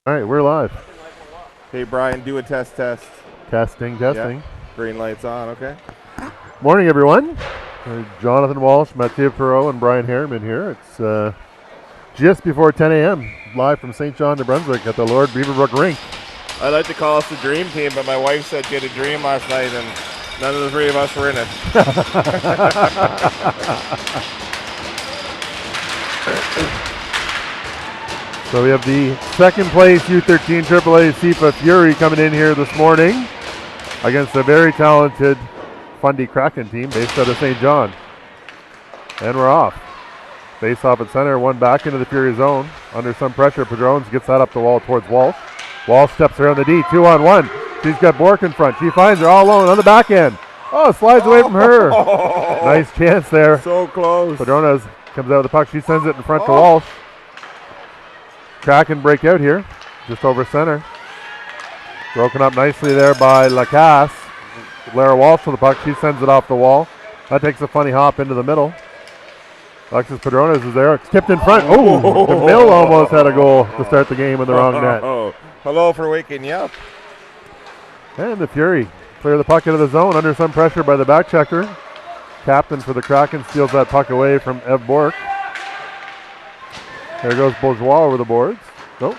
All right, we're live. Hey, Brian, do a test. Testing. Yeah. Green light's on, okay? Morning, everyone. Jonathan Walsh, Mathieu Perreault, and Brian Harriman here. It's just before 10 a.m., live from St. John, New Brunswick at the Lord Beaverbrook Rink. I'd like to call us the dream team, but my wife said she had a dream last night, and none of the three of us were in it. So we have the second place U13AAA SIFA Fury coming in here this morning against a very talented Fundy Kraken team based out of St. John. And we're off. Face off at center, one back into the Fury zone. Under some pressure, Padrones gets that up the wall towards Walsh. Walsh steps around the D, 2-on-1. She's got Bork in front. She finds her all alone on the back end. Oh, slides away from her. Nice chance there. So close. Padrones comes out of the puck. She sends it in front to Walsh. Kraken break out here, just over center. Broken up nicely there by Lacasse. Lara Walsh with the puck. She sends it off the wall. That takes a funny hop into the middle. Alexis Padrones is there. It's tipped in front. Oh, the Mill almost had a goal to start the game in the wrong net. Hello for waking you up. And the Fury clear the puck into the zone under some pressure by the back checker. Captain for the Kraken steals that puck away from Ev Bork. There goes Bourgeois over the boards. Nope.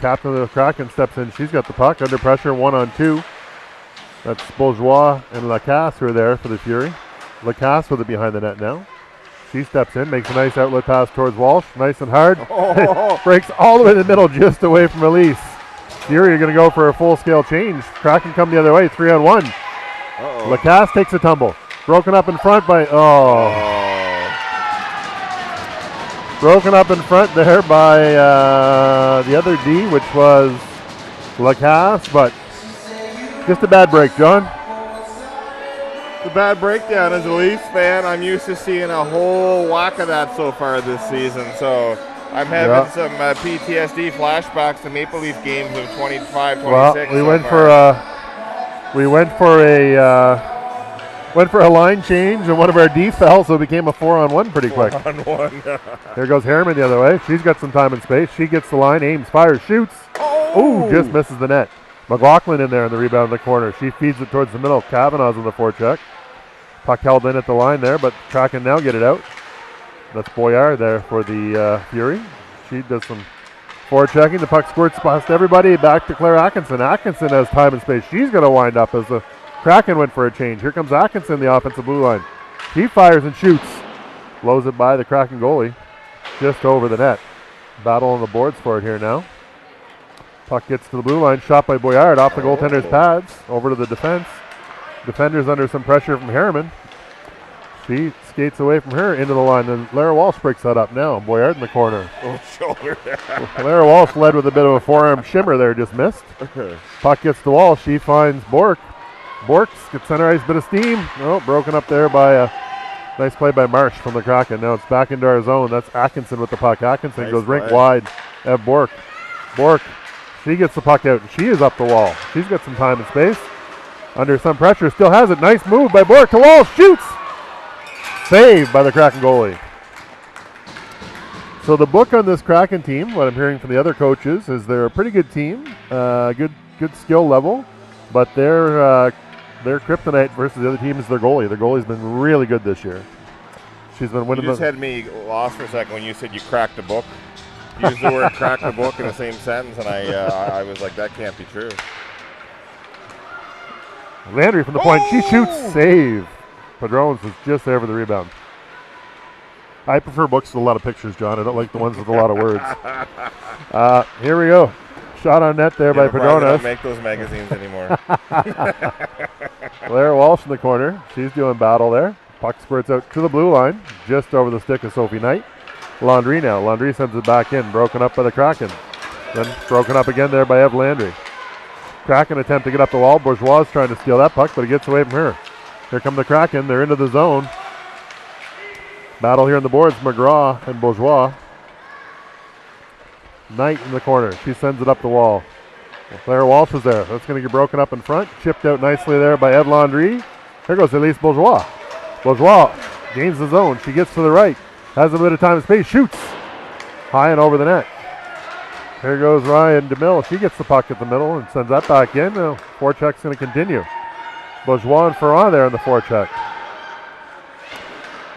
Captain of the Kraken steps in. She's got the puck under pressure, 1-on-2. That's Bourgeois and Lacasse who are there for the Fury. Lacasse with it behind the net now. She steps in, makes a nice outlet pass towards Walsh. Nice and hard. Breaks all the way to the middle, just away from Elise. Fury are going to go for a full-scale change. Kraken come the other way, 3-on-1. Lacasse takes a tumble. Broken up in front by... Broken up in front there by the other D, which was Lacasse, but just a bad break, John. The bad breakdown. As a Leafs fan, I'm used to seeing a whole whack of that so far this season. So I'm having some PTSD flashbacks to Maple Leaf games of 25, 26. Well, we went for a line change, and one of our D fell, so it became a 4-on-1 pretty quick. 4-on-1. There goes Harriman the other way. She's got some time and space. She gets the line, aims, fires, shoots. Ooh, just misses the net. McLaughlin in there in the rebound in the corner. She feeds it towards the middle. Kavanaugh's on the forecheck. Puck held in at the line there, but Kraken now get it out. That's Boyard there for the Fury. She does some forechecking. The puck squirts past everybody. Back to Claire Atkinson. Atkinson has time and space. She's going to wind up as the Kraken went for a change. Here comes Atkinson, the offensive blue line. He fires and shoots. Blows it by the Kraken goalie. Just over the net. Battle on the boards for it here now. Puck gets to the blue line. Shot by Boyard off the goaltender's pads. Over to the defense. Defender's under some pressure from Harriman. She skates away from her into the line. And Lara Walsh breaks that up now. Boyard in the corner. Shoulder. Lara Walsh led with a bit of a forearm shimmer there. Just missed. Puck gets to Walsh. She finds Bork. Bork gets center ice, bit of steam. Broken up there by a nice play by Marsh from the Kraken. Now it's back into our zone. That's Atkinson with the puck. Atkinson goes rink wide. Ev Bork. Bork, she gets the puck out, and she is up the wall. She's got some time and space. Under some pressure, still has it. Nice move by Bork to Walsh. Shoots! Saved by the Kraken goalie. So the book on this Kraken team, what I'm hearing from the other coaches, is they're a pretty good team, good skill level, but their kryptonite versus the other team is their goalie. Their goalie's been really good this year. She's been winning. You just had me lost for a second when you said you cracked a book. You used the word crack the book in the same sentence, and I was like, that can't be true. Landry from the point. She shoots. Save. Padrones was just there for the rebound. I prefer books with a lot of pictures, John. I don't like the ones with a lot of words. Here we go. Shot on net there by Padrones. Don't make those magazines anymore. Claire Walsh in the corner. She's doing battle there. Puck squirts out to the blue line, just over the stick of Sophie Knight. Landry now. Landry sends it back in. Broken up by the Kraken. Then broken up again there by Ev Landry. Kraken attempt to get up the wall. Bourgeois is trying to steal that puck, but it gets away from her. Here come the Kraken. They're into the zone. Battle here on the boards. McGraw and Bourgeois. Knight in the corner. She sends it up the wall. Claire Walsh is there. That's going to get broken up in front. Chipped out nicely there by Eve Landry. Here goes Elise Bourgeois. Bourgeois gains the zone. She gets to the right. Has a bit of time and space. Shoots. High and over the net. Here goes Ryan DeMille. She gets the puck at the middle and sends that back in. Forecheck's going to continue. Bourgeois and Ferrand there in the forecheck.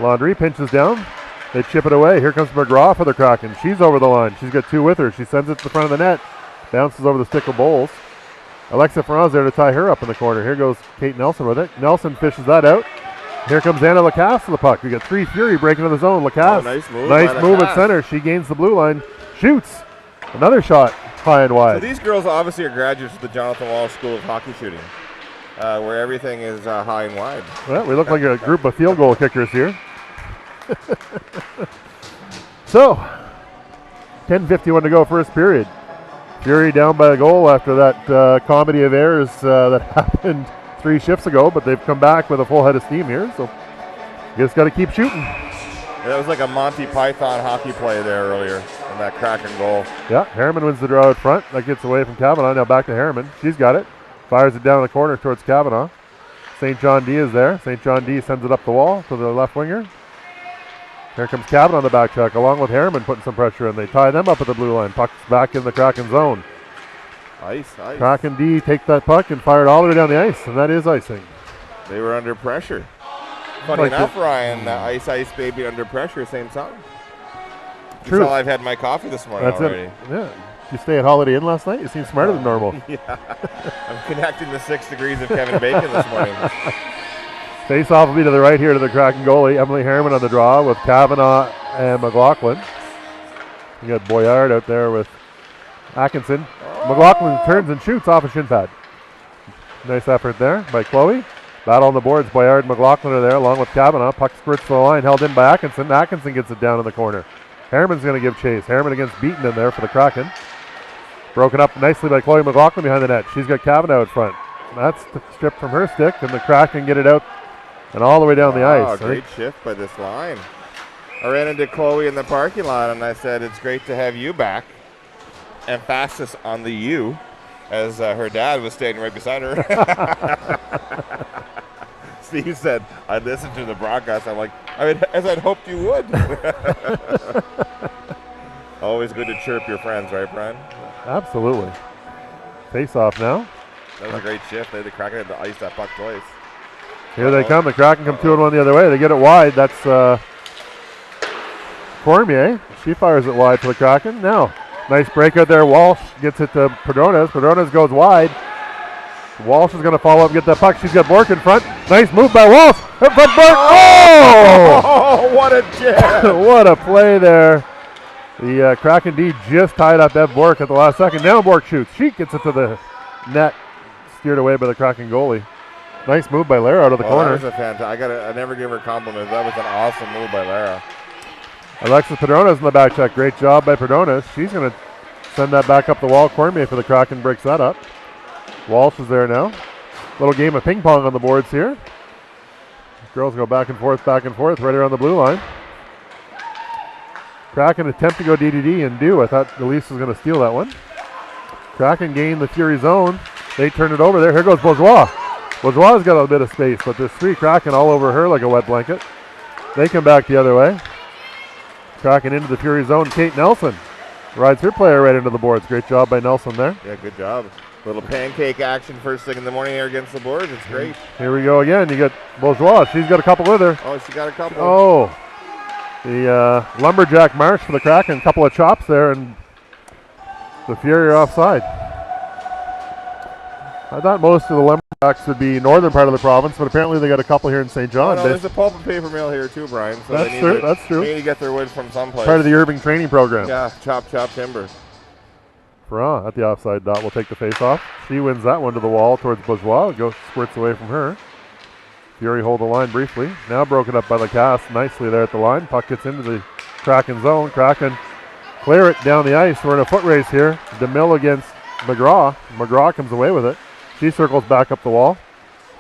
Landry pinches down. They chip it away. Here comes McGraw for the Kraken. She's over the line. She's got 2 with her. She sends it to the front of the net. Bounces over the stick of Bowles. Alexa Ferrand's there to tie her up in the corner. Here goes Kate Nelson with it. Nelson fishes that out. Here comes Anna Lacasse to the puck. We got 3 Fury breaking into the zone. Lacasse. Nice move. Nice move at center. She gains the blue line. Shoots. Another shot high and wide. So these girls obviously are graduates of the Jonathan Walsh School of Hockey Shooting, where everything is high and wide. Well, we look like a group of field goal kickers here. So, 10:51 to go first period. Fury down by a goal after that comedy of errors that happened 3 shifts ago, but they've come back with a full head of steam here, so you just got to keep shooting. Yeah, that was like a Monty Python hockey play there earlier in that Kraken goal. Yeah, Harriman wins the draw out front. That gets away from Kavanaugh. Now back to Harriman. She's got it. Fires it down the corner towards Kavanaugh. St. John D is there. St. John D sends it up the wall to the left winger. Here comes Kavanaugh on the back check, along with Harriman putting some pressure in. They tie them up at the blue line. Puck's back in the Kraken zone. Ice. Kraken D take that puck and fire it all the way down the ice, and that is icing. They were under pressure. Funny Like enough, Ryan, ice, baby, under pressure, same song. True. That's how I've had my coffee this morning That's already. it. Yeah. Did you stay at Holiday Inn last night? You seem smarter than normal. Yeah. I'm connecting the 6 degrees of Kevin Bacon this morning. Face off will be to the right here to the Kraken goalie. Emily Harriman on the draw with Kavanaugh and McLaughlin. You got Boyard out there with Atkinson. McLaughlin turns and shoots off a shin pad. Nice effort there by Chloe. Battle on the boards. Boyard and McLaughlin are there along with Kavanaugh. Puck squirts to the line, held in by Atkinson. Atkinson gets it down in the corner. Harriman's going to give chase. Harriman against Beaton in there for the Kraken. Broken up nicely by Chloe McLaughlin behind the net. She's got Kavanaugh out front. That's stripped from her stick, and the Kraken get it out and all the way down the ice. Great shift by this line. I ran into Chloe in the parking lot, and I said, it's great to have you back. Emphasis on the you, as her dad was standing right beside her. Steve said, I listened to the broadcast. I'm like, as I'd hoped you would. Always good to chirp your friends, right, Brian? Absolutely. Face off now. That was a great shift. The Kraken had to ice that puck twice. Here they come. The Kraken come 2-1 the other way. They get it wide. That's Cormier. She fires it wide for the Kraken. Now, nice break out there. Walsh gets it to Perdones. Perdones goes wide. Walsh is going to follow up and get that puck. She's got Bork in front. Nice move by Walsh. Her front Bork. Oh, what a jam. What a play there. The Kraken D just tied up Ev Bork at the last second. Now Bork shoots. She gets it to the net. Steered away by the Kraken goalie. Nice move by Lara out of the corner. That was a fantastic. I never give her compliments. That was an awesome move by Lara. Alexis Perdones in the back check. Great job by Perdones. She's going to send that back up the wall. Cormier for the Kraken breaks that up. Walsh is there now. Little game of ping pong on the boards here. Girls go back and forth right around the blue line. Kraken attempt to go DDD and do. I thought Elise was going to steal that one. Kraken gain the Fury zone. They turn it over there. Here goes Bourgeois. Bourgeois has got a bit of space, but there's 3 Kraken all over her like a wet blanket. They come back the other way. Kraken into the Fury zone. Kate Nelson rides her player right into the boards. Great job by Nelson there. Yeah, good job. Little pancake action first thing in the morning here against the boards. It's great. Here we go again. You got Bourgeois. She's got a couple with her. Oh, she got a couple. Oh. The Lumberjack March for the Kraken. A couple of chops there, and the Fury are offside. I thought most of the Lumberjacks would be northern part of the province, but apparently they got a couple here in St. John. Oh, no, there's a pulp and paper mill here too, Brian. So that's true. That's true. They need to get their wood from someplace. Part of the urban training program. Yeah, chop timber. Ferrand at the offside dot will take the face off. She wins that one to the wall towards Bourgeois. Goes squirts away from her. Fury hold the line briefly. Now broken up by Lacasse. Nicely there at the line. Puck gets into the Kraken zone. Kraken clear it down the ice. We're in a foot race here. DeMille against McGraw. McGraw comes away with it. She circles back up the wall.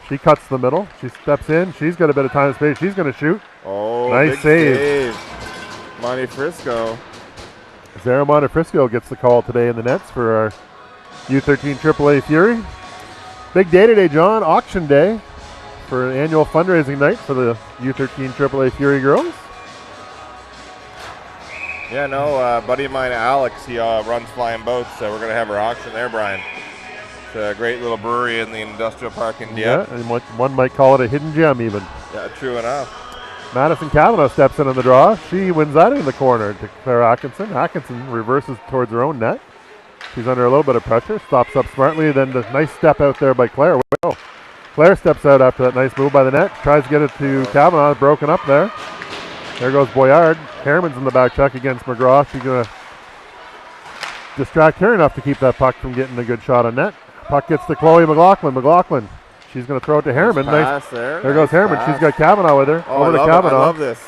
She cuts the middle. She steps in. She's got a bit of time and space. She's going to shoot. Oh, nice save. Monte Frisco. Zara Montefrisco gets the call today in the nets for our U13 AAA Fury. Big day today, John. Auction day for an annual fundraising night for the U13 AAA Fury girls. Yeah, no, buddy of mine, Alex, he runs Flying Boats, so we're going to have our auction there, Brian. It's a great little brewery in the industrial park in Dieppe. Yeah, and one might call it a hidden gem even. Yeah, true enough. Madison Cavanaugh steps in on the draw. She wins that in the corner to Claire Atkinson. Atkinson reverses towards her own net. She's under a little bit of pressure, stops up smartly, then the nice step out there by Claire. Oh, Claire steps out after that nice move by the net, tries to get it to Cavanaugh, broken up there. There goes Boyard. Harriman's in the back check against McGraw. She's going to distract her enough to keep that puck from getting a good shot on net. Puck gets to Chloe McLaughlin. McLaughlin, she's going to throw it to Harriman. Nice there. There goes Harriman. She's got Cavanaugh with her. Oh, over to Cavanaugh. I love this.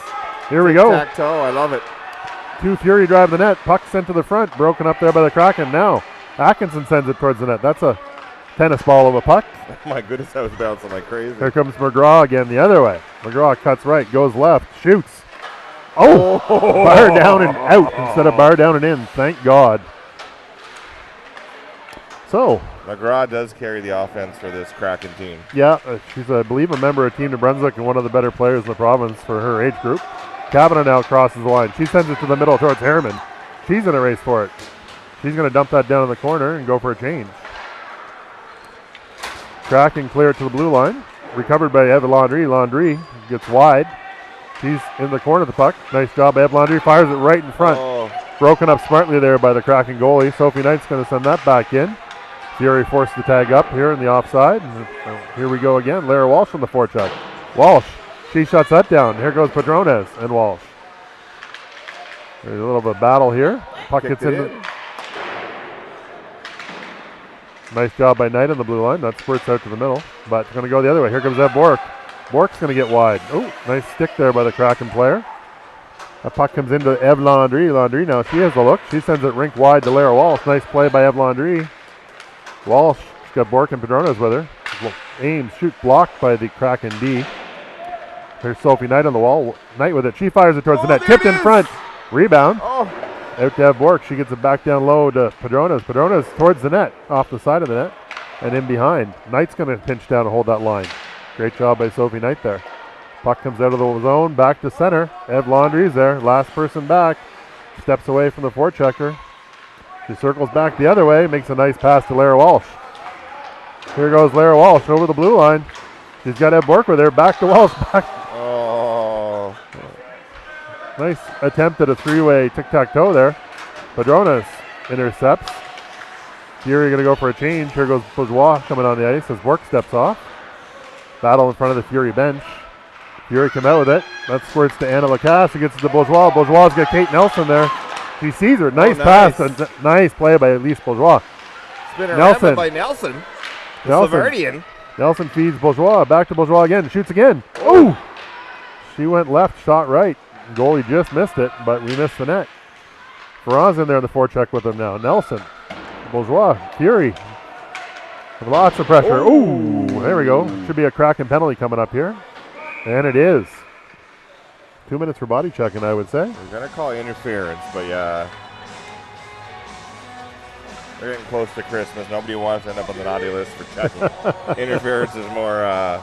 Here we go. Tic-tac-toe, I love it. 2 Fury drive the net. Puck sent to the front. Broken up there by the Kraken. Now Atkinson sends it towards the net. That's a tennis ball of a puck. My goodness, that was bouncing like crazy. Here comes McGraw again the other way. McGraw cuts right, goes left, shoots. Oh! Bar down and out instead of bar down and in. Thank God. So. McGraw does carry the offense for this Kraken team. Yeah, she's, I believe, a member of Team New Brunswick and one of the better players in the province for her age group. Cavanaugh now crosses the line. She sends it to the middle towards Harriman. She's in a race for it. She's going to dump that down in the corner and go for a change. Kraken clear it to the blue line. Recovered by Eva Landry. Landry gets wide. She's in the corner of the puck. Nice job by Eva Landry. Fires it right in front. Oh. Broken up smartly there by the Kraken goalie. Sophie Knight's going to send that back in. Fury forced the tag up here in the offside. Here we go again. Lara Walsh on the forecheck. Walsh. She shuts that down. Here goes Padrones and Walsh. There's a little bit of battle here. Puck gets in. Nice job by Knight on the blue line. That squirts out to the middle, but it's going to go the other way. Here comes Ev Bork. Bork's going to get wide. Oh, nice stick there by the Kraken player. That puck comes into Ev Landry. Landry now, she has the look. She sends it rink wide to Lara Walsh. Nice play by Ev Landry. Walsh, she's got Bork and Padrones with her. Aim, shoot, blocked by the Kraken D. Here's Sophie Knight on the wall. Knight with it. She fires it towards the net. Tipped in front. Rebound. Out to Ev Bork. She gets it back down low to Padrones. Padrones towards the net, off the side of the net, and in behind. Knight's going to pinch down and hold that line. Great job by Sophie Knight there. Puck comes out of the zone, back to center. Ev Landry's there, last person back. Steps away from the forechecker. She circles back the other way, makes a nice pass to Lara Walsh. Here goes Lara Walsh over the blue line. She's got Ev Bork with her, back to Walsh. Oh. Nice attempt at a three-way tic-tac-toe there. Padrones intercepts. Fury going to go for a change. Here goes Bourgeois coming on the ice as Bork steps off. Battle in front of the Fury bench. Fury come out with it. That squirts to Anna Lacasse. She gets it to Bourgeois. Bourgeois' got Kate Nelson there. She sees her. Nice pass. And nice play by Elise Bourgeois. Spin around by Nelson. Slaverdian. Nelson feeds Bourgeois. Back to Bourgeois again. Shoots again. Oh! She went left, shot right. Goalie just missed it, but we missed the net. Ferran's in there on the forecheck with him now. Nelson. Bourgeois. Fury. Lots of pressure. Ooh, there we go. Should be a Kraken penalty coming up here. And it is. 2 minutes for body checking, I would say. We're going to call interference, but yeah. We're getting close to Christmas. Nobody wants to end up on the naughty list for checking. Interference is more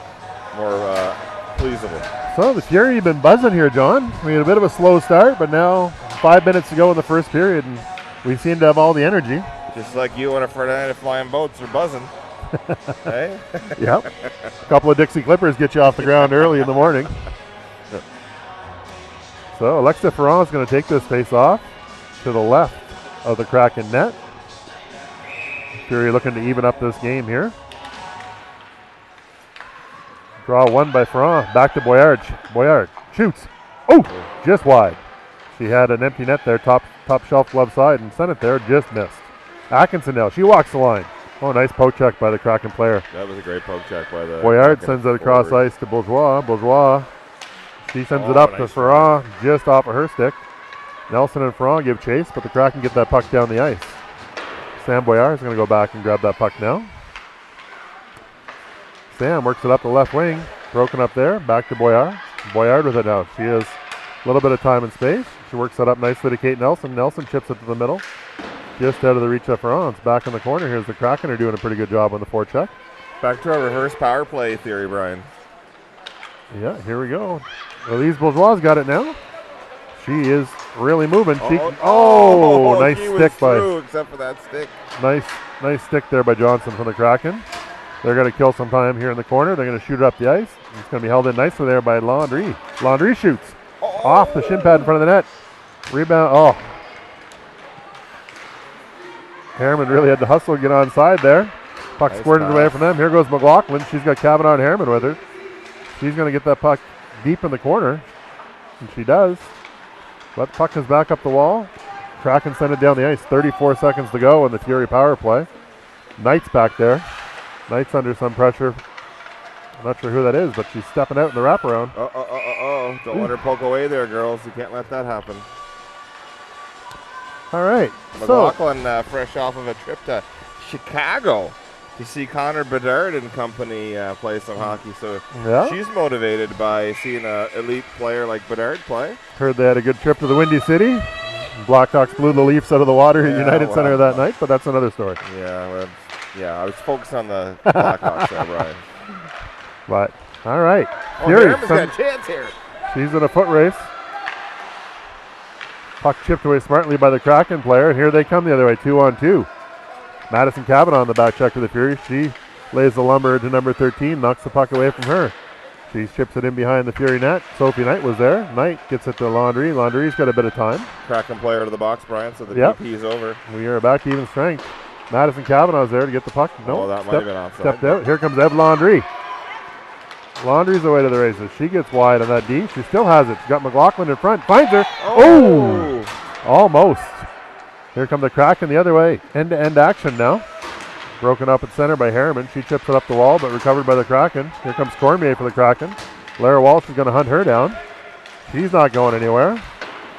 pleasable. So the Fury have been buzzing here, John. We had a bit of a slow start, but now 5 minutes to go in the first period, and we seem to have all the energy. Just like you on a Friday night of Flying Boats are buzzing. Hey? Yep. A couple of Dixie Clippers get you off the ground early in the morning. So Alexa Ferrand is going to take this face off to the left of the Kraken net. Fury looking to even up this game here. Draw one by Ferrand. Back to Boyard. Boyard shoots. Oh, just wide. She had an empty net there, top shelf glove side, and sent it there, just missed. Atkinson now, she walks the line. Oh, nice poke check by the Kraken player. That was a great poke check by the Boyard sends it across ice to Bourgeois. Bourgeois, she sends it up to Ferrand, just off of her stick. Nelson and Ferrand give chase, but the Kraken get that puck down the ice. Sam Boyard is going to go back and grab that puck now. Sam works it up the left wing, broken up there, back to Boyard. Boyard with it now. She has a little bit of time and space. She works that up nicely to Kate Nelson. Nelson chips it to the middle. Just out of the reach of Ferrand. Back in the corner. Here's the Kraken are doing a pretty good job on the forecheck. Back to our reverse power play theory, Brian. Yeah, here we go. Elise Bourgeois got it now. She is really moving. Nice she stick was through, except for that stick. Nice stick there by Johnson from the Kraken. They're going to kill some time here in the corner. They're going to shoot it up the ice. It's going to be held in nicely there by Landry. Landry shoots off the shin pad in front of the net. Rebound. Harriman really had to hustle, get onside there. Puck squirted away from them. Here goes McLaughlin. She's got Kavanaugh and Harriman with her. She's going to get that puck deep in the corner, and she does. But the puck is back up the wall. Kraken send it down the ice. 34 seconds to go in the Fury power play. Knight's back there. Knight's under some pressure. I'm not sure who that is, but she's stepping out in the wraparound. Don't let her poke away there, girls. You can't let that happen. All right. McLaughlin fresh off of a trip to Chicago to see Connor Bedard and company play some hockey. So she's motivated by seeing an elite player like Bedard play. Heard they had a good trip to the Windy City. Blackhawks blew the Leafs out of the water at United Center that night, but that's another story. I was focused on the Blackhawks there, Brian. But, all right. Harriman's got a chance here. She's in a foot race. Puck chipped away smartly by the Kraken player, and here they come the other way, 2-on-2. Madison Kavanaugh on the back check for the Fury. She lays the lumber to number 13, knocks the puck away from her. She chips it in behind the Fury net. Sophie Knight was there. Knight gets it to Landry. Landry's got a bit of time. Kraken player to the box, Brian, so the DP is over. We are back to even strength. Madison Kavanaugh's there to get the puck. That might have been offside. Stepped out. Here comes Ev Landry. Landry's away to the races. She gets wide on that D. She still has it. She's got McLaughlin in front. Finds her. Almost. Here come the Kraken the other way. End-to-end action now. Broken up at center by Harriman. She chips it up the wall, but recovered by the Kraken. Here comes Cormier for the Kraken. Lara Walsh is going to hunt her down. She's not going anywhere.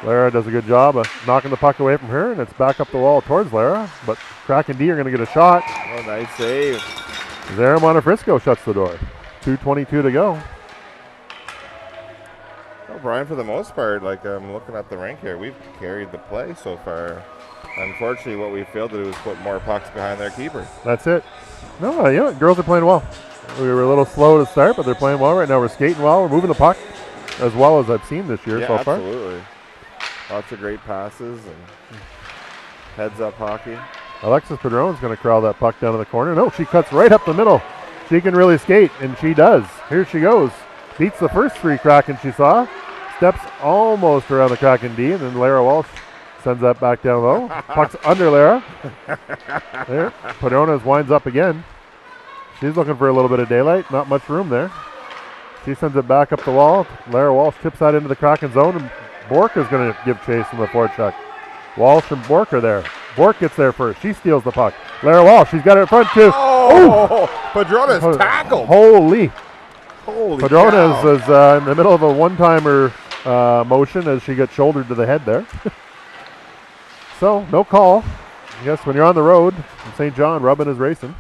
Lara does a good job of knocking the puck away from her, and it's back up the wall towards Lara. But Kraken D are going to get a shot. Nice save. Zara Montefrisco shuts the door. 2:22 to go. Well, Brian, for the most part, I'm looking at the rank here, we've carried the play so far. Unfortunately, what we failed to do is put more pucks behind their keepers. That's it. No, girls are playing well. We were a little slow to start, but they're playing well right now. We're skating well. We're moving the puck as well as I've seen this year so far. Absolutely. Lots of great passes and heads-up hockey. Alexis Padron's going to corral that puck down to the corner. No, she cuts right up the middle. She can really skate, and she does. Here she goes. Beats the first three Kraken she saw. Steps almost around the Kraken D, and then Lara Walsh sends that back down low. Puck's under Lara. There. Padronas winds up again. She's looking for a little bit of daylight. Not much room there. She sends it back up the wall. Lara Walsh tips that into the Kraken zone, and Bork is going to give chase from the forecheck. Walsh and Bork are there. Bork gets there first. She steals the puck. Lara Walsh, she's got it in front too. Padrona's tackled. Holy Padrona's cow. is in the middle of a one-timer motion as she gets shouldered to the head there. So, no call. I guess when you're on the road, St. John, rubbing is racing.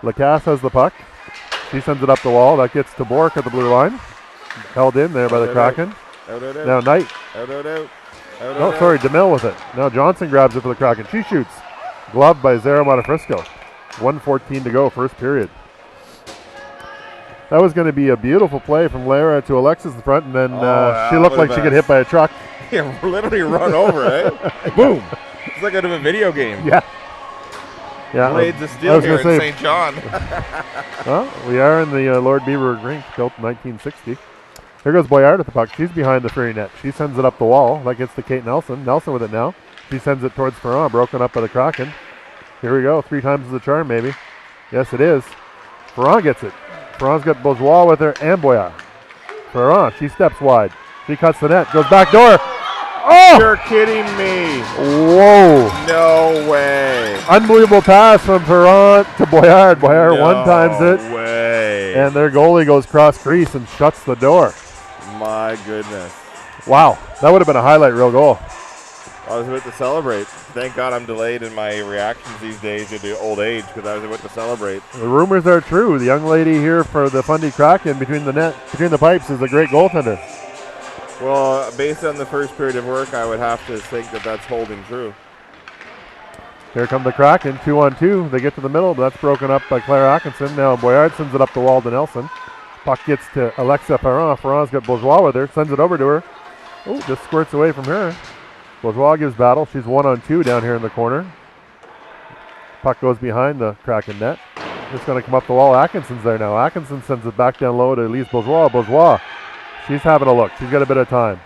Lacasse has the puck. She sends it up the wall. That gets to Bork at the blue line. Held in there by the Kraken. Now Knight. DeMille with it. Now Johnson grabs it for the Kraken. She shoots. Gloved by Zara Montefrisco. 1:14 to go, first period. That was going to be a beautiful play from Lara to Alexis in front, and then she looked like she got hit by a truck. Yeah, literally run over, eh? Boom. It's like out of a video game. Yeah. Blades of Steel here in St. John. Well, we are in the Lord Beaver rink, built in 1960. Here goes Boyard at the puck. She's behind the Fury net. She sends it up the wall. That gets to Kate Nelson. Nelson with it now. She sends it towards Ferrand, broken up by the Kraken. Here we go. 3 times the charm, maybe. Yes, it is. Ferrand gets it. Ferrand's got Bourgeois with her and Boyard. Ferrand, she steps wide. She cuts the net. Goes back door. Oh! You're kidding me. Whoa. No way. Unbelievable pass from Ferrand to Boyard. Boyard one-times it. No way. And their goalie goes cross crease and shuts the door. My goodness. Wow. That would have been a highlight reel goal. I was about to celebrate. Thank God I'm delayed in my reactions these days due to old age because I was about to celebrate. The rumors are true. The young lady here for the Fundy Kraken between the pipes is a great goaltender. Well, based on the first period of work, I would have to think that that's holding true. Here come the Kraken, 2-on-2. They get to the middle, but that's broken up by Claire Atkinson. Now Boyard sends it up the wall to Nelson. Puck gets to Alexa Ferrand. Ferrand's got Bourgeois with her, sends it over to her. Oh, just squirts away from her. Bourgeois gives battle. She's 1-on-2 down here in the corner. Puck goes behind the Kraken net. It's going to come up the wall. Atkinson's there now. Atkinson sends it back down low to Elise Bourgeois. Bourgeois, she's having a look. She's got a bit of time.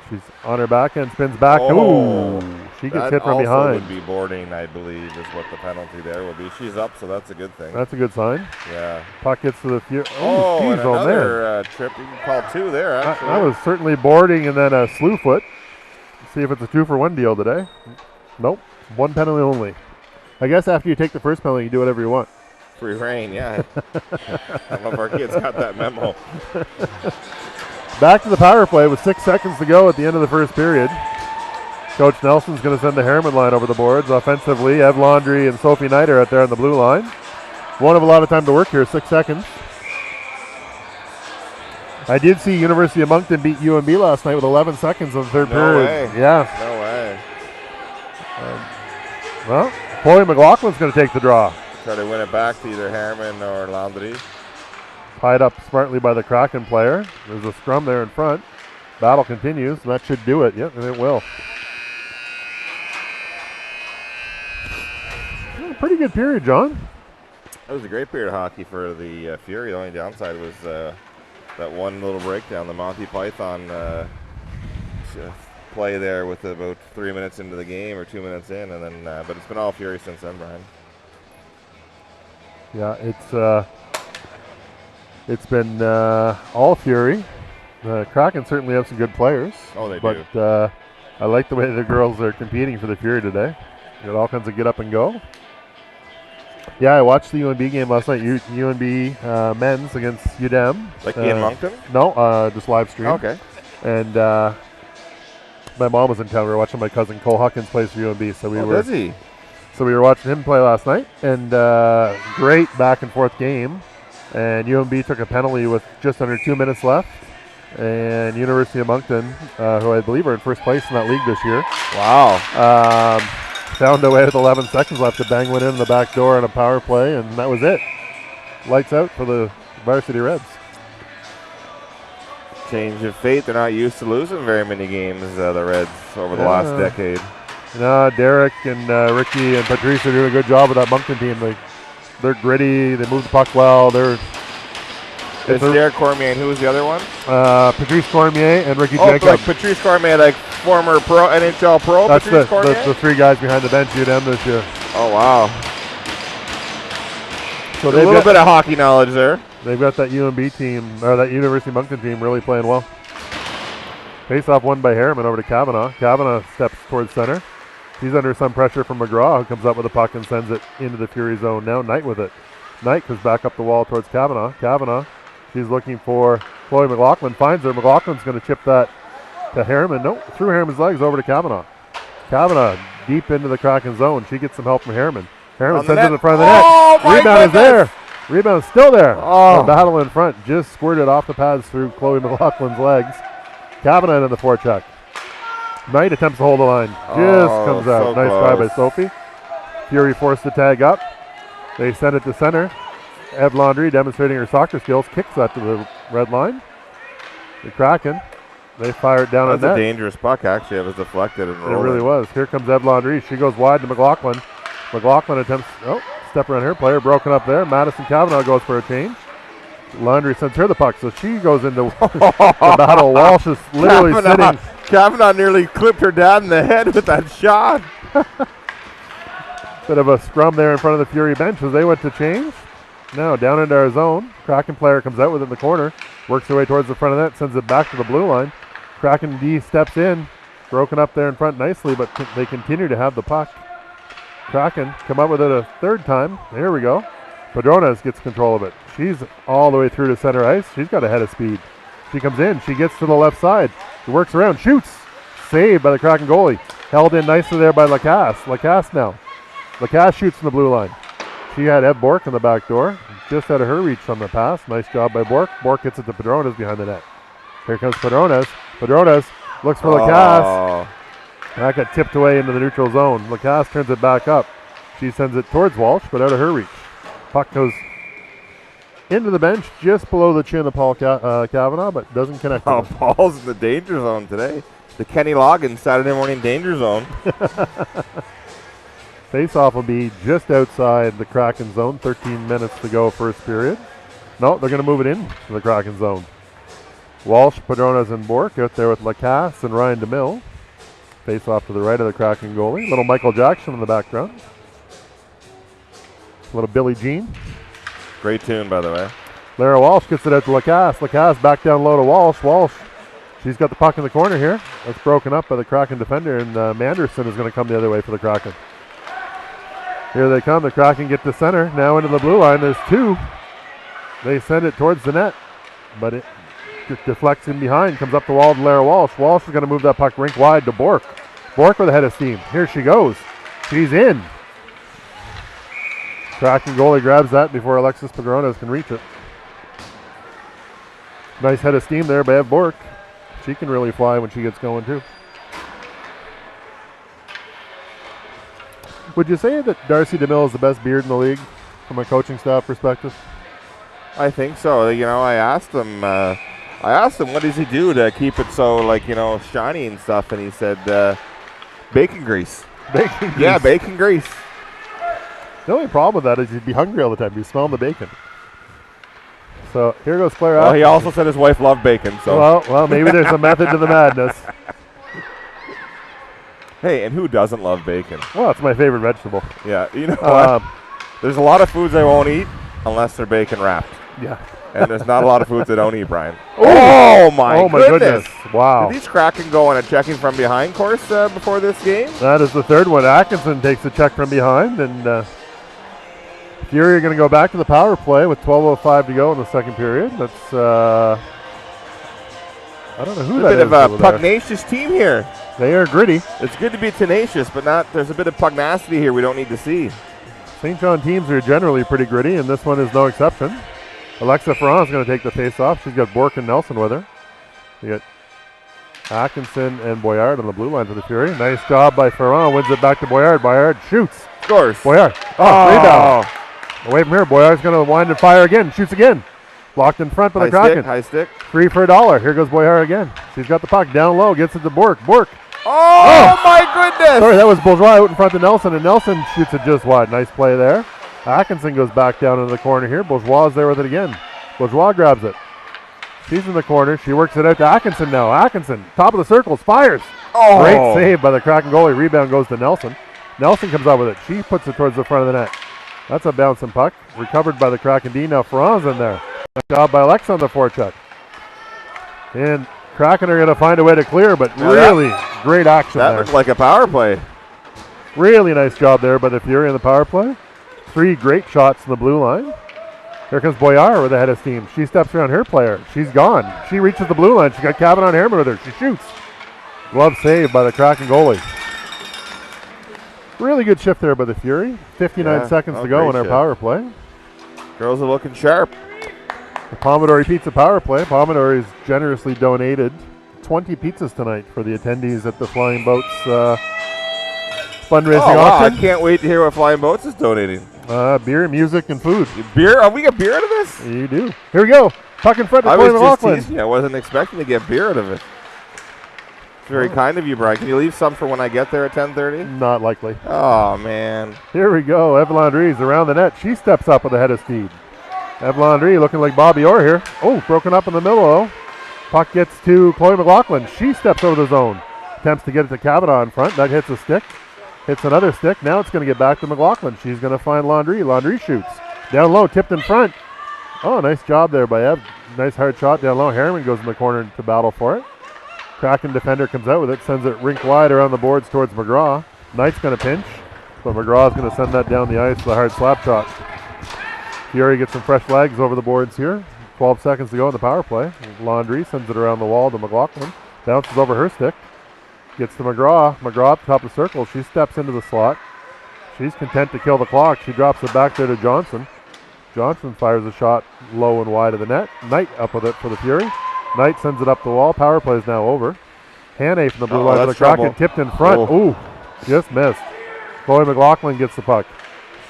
She's on her back end, spins back. Oh, ooh, she gets hit from behind. That would be boarding, I believe, is what the penalty there will be. She's up, so that's a good thing. That's a good sign. Yeah. Puck gets to the Fury. Oh, geez, and another trip. You can call 2 there, actually. That was certainly boarding and then a slew foot. See if it's a 2-for-1 deal today. Nope, 1 penalty only. I guess after you take the first penalty, you do whatever you want. Free reign, yeah. I don't know if our kids got that memo. Back to the power play with 6 seconds to go at the end of the first period. Coach Nelson's going to send the Harriman line over the boards. Offensively, Ev Laundrie and Sophie Knight are out there on the blue line. Won't have a lot of time to work here, 6 seconds. I did see University of Moncton beat UMB last night with 11 seconds in the third period. Way. Yeah. No way. Well, Chloe McLaughlin's going to take the draw. Try to win it back to either Harriman or Landry. Tied up smartly by the Kraken player. There's a scrum there in front. Battle continues, and that should do it. Yep, and it will. Yeah, pretty good period, John. That was a great period of hockey for the Fury. The only downside was that one little breakdown, the Monty Python play there with about 3 minutes into the game or 2 minutes in, and then but it's been all Fury since then, Brian. Yeah, it's been all Fury. Kraken certainly have some good players. Oh, they do. But I like the way the girls are competing for the Fury today. Got all kinds of get up and go. Yeah, I watched the UNB game last night. UNB men's against UDEM. Like in Moncton? No, just live stream. Okay. And my mom was in town. We were watching my cousin Cole Huckins play for UNB. So we were. Does he? So we were watching him play last night, and great back and forth game. And UNB took a penalty with just under 2 minutes left. And University of Moncton, who I believe are in first place in that league this year. Wow. Found a way with 11 seconds left to bang one in the back door on a power play, and that was it. Lights out for the Varsity Reds. Change of fate. They're not used to losing very many games, the Reds, over the last decade. No, Derek and Ricky and Patrice are doing a good job with that Moncton team. They're gritty. They move the puck well. It's Derek Cormier, and who was the other one? Patrice Cormier and Ricky Jacob. Like Patrice Cormier, like former NHL pro. That's Patrice Cormier? the 3 guys behind the bench UDM this year. Oh, wow. So a little bit of hockey knowledge there. They've got that UMB team, or that University of Moncton team really playing well. Face-off won by Harriman over to Kavanaugh. Kavanaugh steps towards center. He's under some pressure from McGraw, who comes up with the puck and sends it into the Fury zone. Now Knight with it. Knight comes back up the wall towards Kavanaugh. Kavanaugh, she's looking for Chloe McLaughlin, finds her. McLaughlin's going to chip that to Harriman. No, through Harriman's legs over to Kavanaugh. Kavanaugh deep into the Kraken zone. She gets some help from Harriman. Harriman sends it in front of the net. Rebound is there. Rebound is still there. The battle in front just squirted off the pads through Chloe McLaughlin's legs. Kavanaugh into the forecheck. Knight attempts to hold the line. Just comes out. Nice try by Sophie. Fury forced the tag up. They send it to center. Ev Laundrie, demonstrating her soccer skills, kicks that to the red line. The Kraken, they fire it down on net. That's a dangerous puck, actually. It was deflected and rolled. It really was. Here comes Ev Laundrie. She goes wide to McLaughlin. McLaughlin attempts, step around her player, broken up there. Madison Kavanaugh goes for a change. Laundrie sends her the puck, so she goes into the battle. Walsh is literally sitting. Kavanaugh nearly clipped her dad in the head with that shot. Bit of a scrum there in front of the Fury bench as they went to change. Now down into our zone. Kraken player comes out within the corner, works her way towards the front of net, sends it back to the blue line. Kraken D steps in, broken up there in front nicely, but they continue to have the puck. Kraken come up with it a third time. Here we go. Padrones gets control of it. She's all the way through to center ice. She's got a head of speed. She comes in. She gets to the left side. She works around, shoots. Saved by the Kraken goalie. Held in nicely there by Lacasse. Lacasse now. Lacasse shoots from the blue line. She had Eb Bork in the back door. Just out of her reach on the pass. Nice job by Bork. Bork gets it to Padrones behind the net. Here comes Padrones. Padrones looks for Lacasse. That got tipped away into the neutral zone. Lacasse turns it back up. She sends it towards Walsh, but out of her reach. Puck goes into the bench, just below the chin of Paul Kavanaugh, but doesn't connect. Oh, Paul's in the danger zone today. The Kenny Loggins Saturday morning danger zone. Face-off will be just outside the Kraken zone. 13 minutes to go, first period. No, they're going to move it in to the Kraken zone. Walsh, Padronas, and Bork out there with Lacasse and Ryan DeMille. Face-off to the right of the Kraken goalie. Little Michael Jackson in the background. Little Billie Jean. Great tune, by the way. Lara Walsh gets it out to Lacasse. Lacasse back down low to Walsh. Walsh, she's got the puck in the corner here. That's broken up by the Kraken defender, and Manderson is going to come the other way for the Kraken. Here they come. The Kraken get to center. Now into the blue line. There's two. They send it towards the net, but it deflects in behind. Comes up the wall to Lara Walsh. Walsh is going to move that puck rink wide to Bork. Bork with a head of steam. Here she goes. She's in. Kraken goalie grabs that before Alexis Padronas can reach it. Nice head of steam there by Ev Bork. She can really fly when she gets going too. Would you say that Darcy DeMille is the best beard in the league from a coaching staff perspective? I think so. You know, I asked him what does he do to keep it so, like, you know, shiny and stuff, and he said bacon grease. Bacon grease. Yeah, bacon grease. The only problem with that is you'd be hungry all the time. You smell the bacon. So here goes Claire. Well, he also said his wife loved bacon. So well, maybe there's a method to the madness. Hey, and who doesn't love bacon? Well, it's my favorite vegetable. Yeah, you know what? There's a lot of foods I won't eat unless they're bacon wrapped. Yeah. And there's not a lot of foods I don't eat, Brian. Oh my goodness. Wow. Did these Kraken go on a checking from behind course before this game? That is the third one. Atkinson takes a check from behind, and Fury are going to go back to the power play with 12:05 to go in the second period. That's I don't know who that is. A bit of a pugnacious team here. They are gritty. It's good to be tenacious, but there's a bit of pugnacity here we don't need to see. St. John teams are generally pretty gritty, and this one is no exception. Alexa Ferran is going to take the face-off. She's got Bork and Nelson with her. You got Atkinson and Boyard on the blue line for the Fury. Nice job by Ferran. Wins it back to Boyard. Boyard shoots. Scores. Boyard. Rebound. Away from here. Boyard's going to wind and fire again. Shoots again. Blocked in front by the Kraken. High stick. 3 for $1. Here goes Boyard again. She's got the puck down low. Gets it to Bork. Bork. Oh my goodness. Sorry, that was Bourgeois out in front of Nelson, and Nelson shoots it just wide. Nice play there. Atkinson goes back down into the corner here. Bourgeois is there with it again. Bourgeois grabs it. She's in the corner. She works it out to Atkinson now. Atkinson, top of the circles, fires. Oh. Great save by the Kraken goalie. Rebound goes to Nelson. Nelson comes out with it. She puts it towards the front of the net. That's a bouncing puck. Recovered by the Kraken D. Now Ferran's in there. Good job by Alexa on the forecheck. And Kraken are going to find a way to clear, but really great action there. That looked like a power play. Really nice job there by the Fury on the power play. 3 great shots in the blue line. Here comes Boyar with a head of steam. She steps around her player. She's gone. She reaches the blue line. She got Kavanaugh and Herman with her. She shoots. Glove saved by the Kraken goalie. Really good shift there by the Fury. 59 seconds to go in our power play. Girls are looking sharp. The Pomodori Pizza power play. Pomodori has generously donated 20 pizzas tonight for the attendees at the Flying Boats fundraising auction. I can't wait to hear what Flying Boats is donating. Beer, music, and food. Beer? Oh, we got beer out of this? You do. Here we go. Puck in front of Corey McLaughlin. Just teasing you. I wasn't expecting to get beer out of it. It's very kind of you, Brian. Can you leave some for when I get there at 10:30? Not likely. Oh, man. Here we go. Eve Landry's around the net. She steps up with a head of speed. Eve Landry looking like Bobby Orr here. Oh, broken up in the middle, though. Puck gets to Chloe McLaughlin. She steps over the zone. Attempts to get it to Kavanaugh in front. That hits a stick. Hits another stick. Now it's going to get back to McLaughlin. She's going to find Landry. Landry shoots. Down low, tipped in front. Oh, nice job there by Eve. Nice hard shot down low. Harriman goes in the corner to battle for it. Kraken defender comes out with it. Sends it rink wide around the boards towards McGraw. Knight's going to pinch. But McGraw's going to send that down the ice with a hard slap shot. Fury gets some fresh legs over the boards here. 12 seconds to go in the power play. Landry sends it around the wall to McLaughlin. Bounces over her stick. Gets to McGraw. McGraw up top of the circle. She steps into the slot. She's content to kill the clock. She drops it back there to Johnson. Johnson fires a shot low and wide of the net. Knight up with it for the Fury. Knight sends it up the wall. Power play is now over. Hannay from the blue line for the Kraken. Tipped in front. Ooh, just missed. Chloe McLaughlin gets the puck.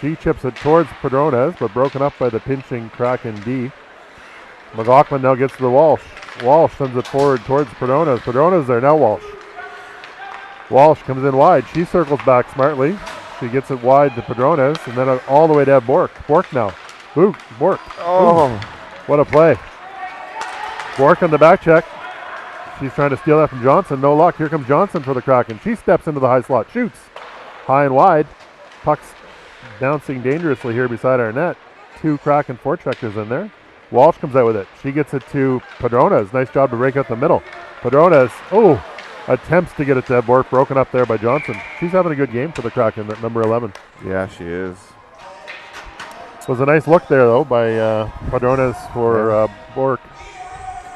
She chips it towards Padrones, but broken up by the pinching Kraken D. McLaughlin now gets to the Walsh. Walsh sends it forward towards Padrones. Padrones there, now Walsh. Walsh comes in wide. She circles back smartly. She gets it wide to Padrones, and then all the way to Ev Bork. Bork now. Ooh, Bork. Oh. Ooh, what a play. Bork on the back check. She's trying to steal that from Johnson. No luck. Here comes Johnson for the Kraken. She steps into the high slot. Shoots. High and wide. Puck's bouncing dangerously here beside our net. 2 Kraken forecheckers in there. Walsh comes out with it. She gets it to Padrones. Nice job to break out the middle. Padrones, attempts to get it to Ev Bork. Broken up there by Johnson. She's having a good game for the Kraken at number 11. Yeah, she is. Was a nice look there, though, by Padrones for Bork.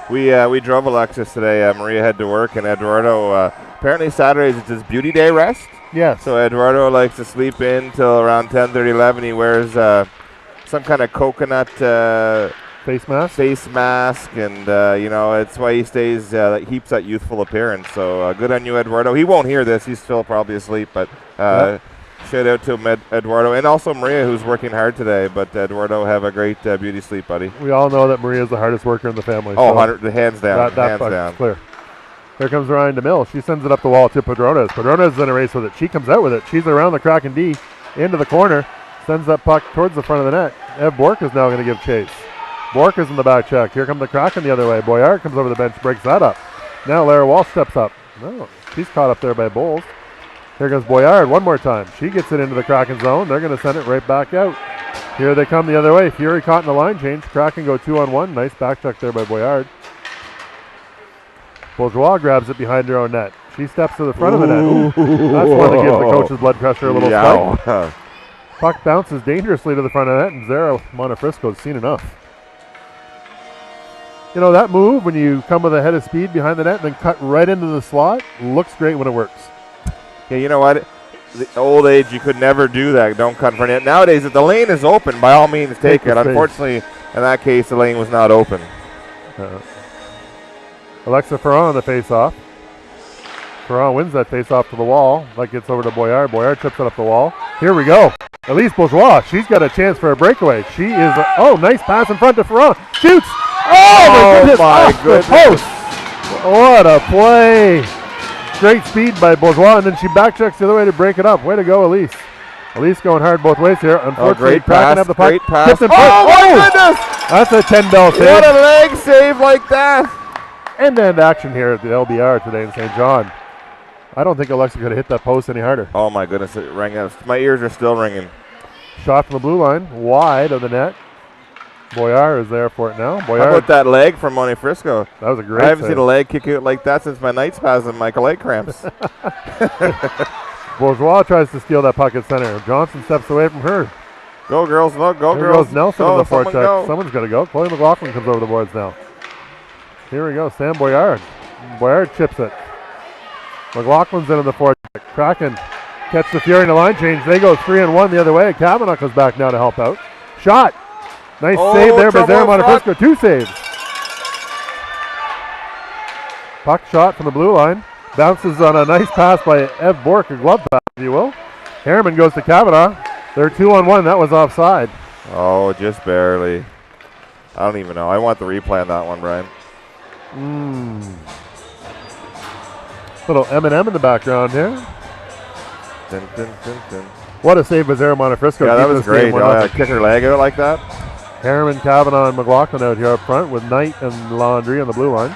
We drove Alexis today. Maria had to work, and Eduardo, apparently Saturdays it's his beauty day rest. Yes. So Eduardo likes to sleep in till around 10:30, 11. He wears some kind of coconut face mask, and it's why he stays keeps that youthful appearance. So good on you, Eduardo. He won't hear this; he's still probably asleep. But shout out to Eduardo, and also Maria, who's working hard today. But Eduardo, have a great beauty sleep, buddy. We all know that Maria's the hardest worker in the family. Oh, so hands down, hands down. Clear. Here comes Ryan DeMille. She sends it up the wall to Padrones. Padrones is in a race with it. She comes out with it. She's around the Kraken D, into the corner, sends that puck towards the front of the net. Ev Bork is now going to give chase. Bork is in the back check. Here come the Kraken the other way. Boyard comes over the bench, breaks that up. Now Lara Walsh steps up. No, she's caught up there by Bowles. Here goes Boyard one more time. She gets it into the Kraken zone. They're going to send it right back out. Here they come the other way. Fury caught in the line change. Kraken go 2-on-1. Nice back check there by Boyard. Bourgeois grabs it behind her own net. She steps to the front of the net. Ooh, that's one that gives the coach's blood pressure a little spike. Puck bounces dangerously to the front of the net, and Zara Montefrisco's seen enough. You know, that move, when you come with a head of speed behind the net and then cut right into the slot, looks great when it works. Yeah, you know what? The old age, you could never do that. Don't cut in front of it. Nowadays, if the lane is open, by all means, take it. Unfortunately, in that case, the lane was not open. Alexa Ferrand on the face-off. Ferrand wins that face-off to the wall. That gets over to Boyard. Boyard chips it up the wall. Here we go. Elise Bourgeois. She's got a chance for a breakaway. She is. Nice pass in front to Ferrand. Shoots. Oh my goodness. The post. What a play. Great speed by Bourgeois, and then she back checks the other way to break it up. Way to go, Elise. Elise going hard both ways here. Unfortunately, Kraken have the puck. Great pass. Oh my goodness. That's a 10-bell save. What a leg save like that. End-to-end action here at the LBR today in St. John. I don't think Alexa could have hit that post any harder. Oh my goodness, it rang out. My ears are still ringing. Shot from the blue line, wide of the net. Boyard is there for it now. Boyard. How about that leg from Montefrisco? That was a great I haven't save. seen a leg kick out like that since my night spasm, my leg cramps. Bourgeois tries to steal that puck at center. Johnson steps away from her. Go girls, no, go Here girls. goes Nelson go, on the forecheck. go. Someone's got to go. Chloe McLaughlin comes over the boards now. Here we go, Sam Boyard. Boyard chips it. McLaughlin's in on the forecheck. Kraken catch the Fury in the line change. They go 3-1 the other way. Kavanaugh comes back now to help out. Shot. Nice save there by Zara Montefrisco. 2 saves. Puck shot from the blue line. Bounces on a nice pass by Ev Bork, a glove pass, if you will. Harriman goes to Kavanaugh. They're 2-on-1. That was offside. Oh, just barely. I don't even know. I want the replay on that one, Brian. Little Eminem in the background here. Dun, dun, dun, dun. What a save by Zara Montefrisco. Yeah, that was great. Kick her leg out like that. Harriman, Kavanaugh, and McLaughlin out here up front with Knight and Landry on the blue line.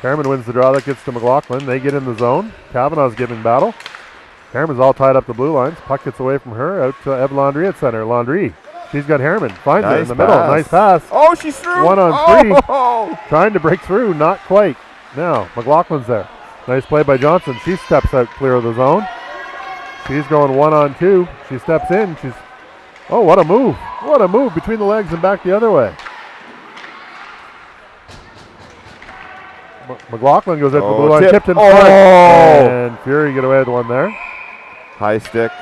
Harriman wins the draw. That gets to McLaughlin. They get in the zone. Kavanaugh's giving battle. Harriman's all tied up the blue lines. Puck gets away from her out to Ev Landry at center. Landry. She's got Harriman. Finds her in the middle. Nice pass. Oh, she's through. 1-on-3. Trying to break through. Not quite. Now, McLaughlin's there. Nice play by Johnson. She steps out clear of the zone. She's going 1-on-2. She steps in. Oh, what a move. What a move between the legs and back the other way. McLaughlin goes out to the blue line. Tipped in front. And Fury get away with one there. High stick.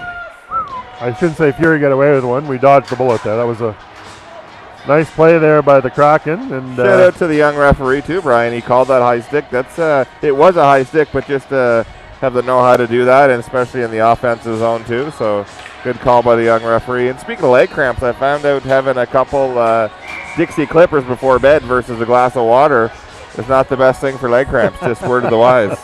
I shouldn't say Fury get away with one. We dodged the bullet there. That was a nice play there by the Kraken. And shout out to the young referee too, Brian. He called that high stick. That's it was a high stick, but just have to know how to do that, and especially in the offensive zone too. So Good call by the young referee. And speaking of leg cramps, I found out having a couple Dixie Clippers before bed versus a glass of water is not the best thing for leg cramps. Just word of the wise.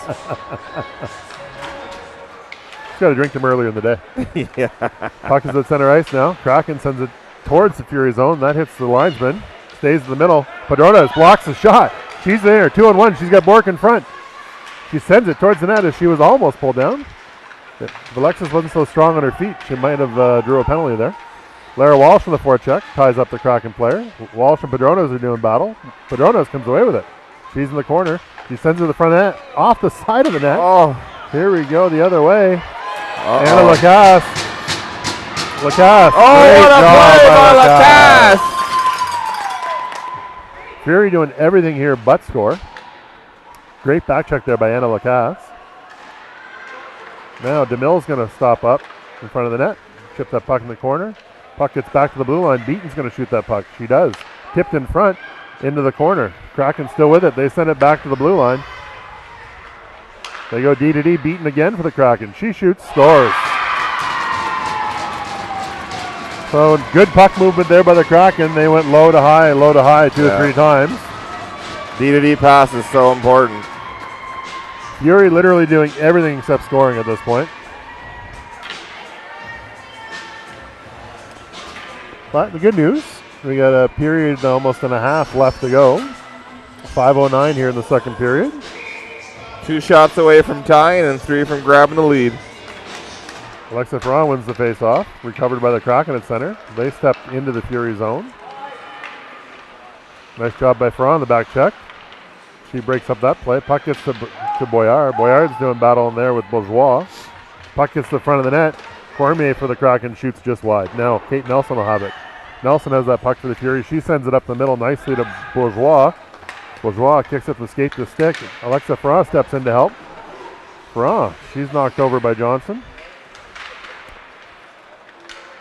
Got to drink them earlier in the day. Yeah. Puck is at center ice now. Kraken sends it towards the Fury zone. That hits the linesman. Stays in the middle. Padronas blocks the shot. She's there. 2-on-1. She's got Bork in front. She sends it towards the net as she was almost pulled down. If Alexis wasn't so strong on her feet, she might have drew a penalty there. Lara Walsh from the forecheck ties up the Kraken player. Walsh and Padronas are doing battle. Padronas comes away with it. She's in the corner. She sends it to the front net. Off the side of the net. Oh. Here we go the other way. Uh-oh. Anna Lacasse. Lacasse. Oh, what a play by Lacasse! Fury doing everything here but score. Great back check there by Anna Lacasse. Now DeMille's going to stop up in front of the net. Chip that puck in the corner. Puck gets back to the blue line. Beaton's going to shoot that puck. She does. Tipped in front into the corner. Kraken still with it. They send it back to the blue line. They go D-to-D. Beaton again for the Kraken. She shoots, scores. So good puck movement there by the Kraken. They went low to high two or three times. D-to-D pass is so important. Fury literally doing everything except scoring at this point. But the good news, we got a period almost and a half left to go. 5:09 here in the second period. 2 shots away from tying and 3 from grabbing the lead. Alexa Ferran wins the face-off, recovered by the Kraken at center. They stepped into the Fury zone. Nice job by Ferran, the back check. She breaks up that play. Puck gets to Boyard. Boyard's doing battle in there with Bourgeois. Puck gets to the front of the net. Cormier for the Kraken shoots just wide. Now Kate Nelson will have it. Nelson has that puck for the Fury. She sends it up the middle nicely to Bourgeois. Bourgeois kicks it from skate to stick. Alexa Ferran steps in to help. Ferran, she's knocked over by Johnson.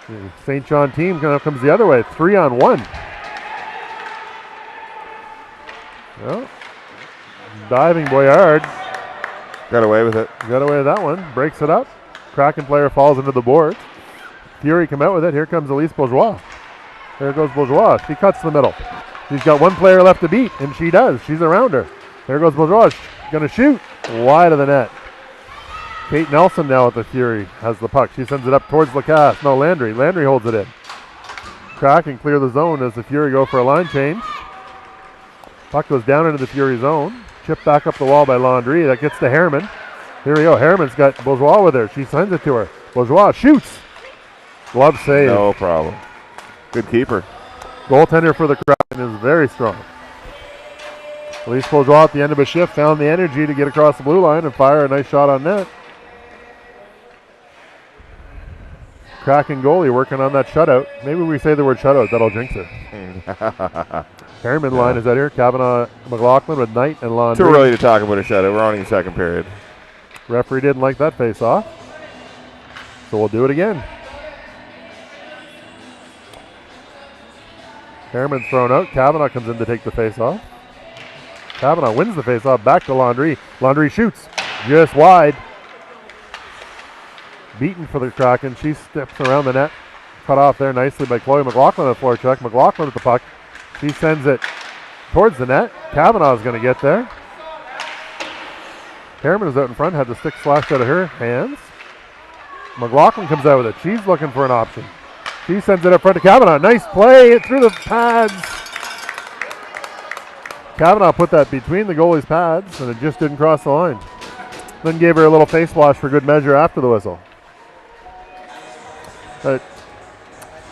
The St. John team comes the other way. 3-on-1. Well, diving Boyard. Got away with it. Got away with that one. Breaks it up. Kraken player falls into the boards. Fury come out with it. Here comes Elise Bourgeois. There goes Bourgeois. She cuts the middle. She's got one player left to beat, and she does. She's around her. There goes Bourgeois. Going to shoot. Wide of the net. Kate Nelson now at the Fury has the puck. She sends it up towards Lacasse. No, Landry. Landry holds it in. Kraken clear the zone as the Fury go for a line change. Puck goes down into the Fury zone. Chipped back up the wall by Landry. That gets to Harriman. Here we go. Harriman's got Bourgeois with her. She sends it to her. Bourgeois shoots. Glove save. No problem. Good keeper. Goaltender for the Kraken is very strong. Elise Bourgeois at the end of a shift found the energy to get across the blue line and fire a nice shot on net. Kraken goalie working on that shutout. Maybe we say the word shutout. That'll jinx her. Harriman line is out here. Kavanaugh, McLaughlin with Knight and Landry. Too early to talk about a shutout. We're only in the second period. Referee didn't like that face-off. So we'll do it again. Harriman's thrown out. Kavanaugh comes in to take the face-off. Kavanaugh wins the face-off. Back to Landry. Landry shoots. Just wide. Beaten for the Kraken. She steps around the net. Cut off there nicely by Chloe McLaughlin on the floor check. McLaughlin with the puck. She sends it towards the net. Kavanaugh's going to get there. Harriman is out in front. Had the stick slashed out of her hands. McLaughlin comes out with it. She's looking for an option. She sends it up front to Kavanaugh. Nice play. It through the pads. Kavanaugh put that between the goalie's pads, and it just didn't cross the line. Then gave her a little face wash for good measure after the whistle. But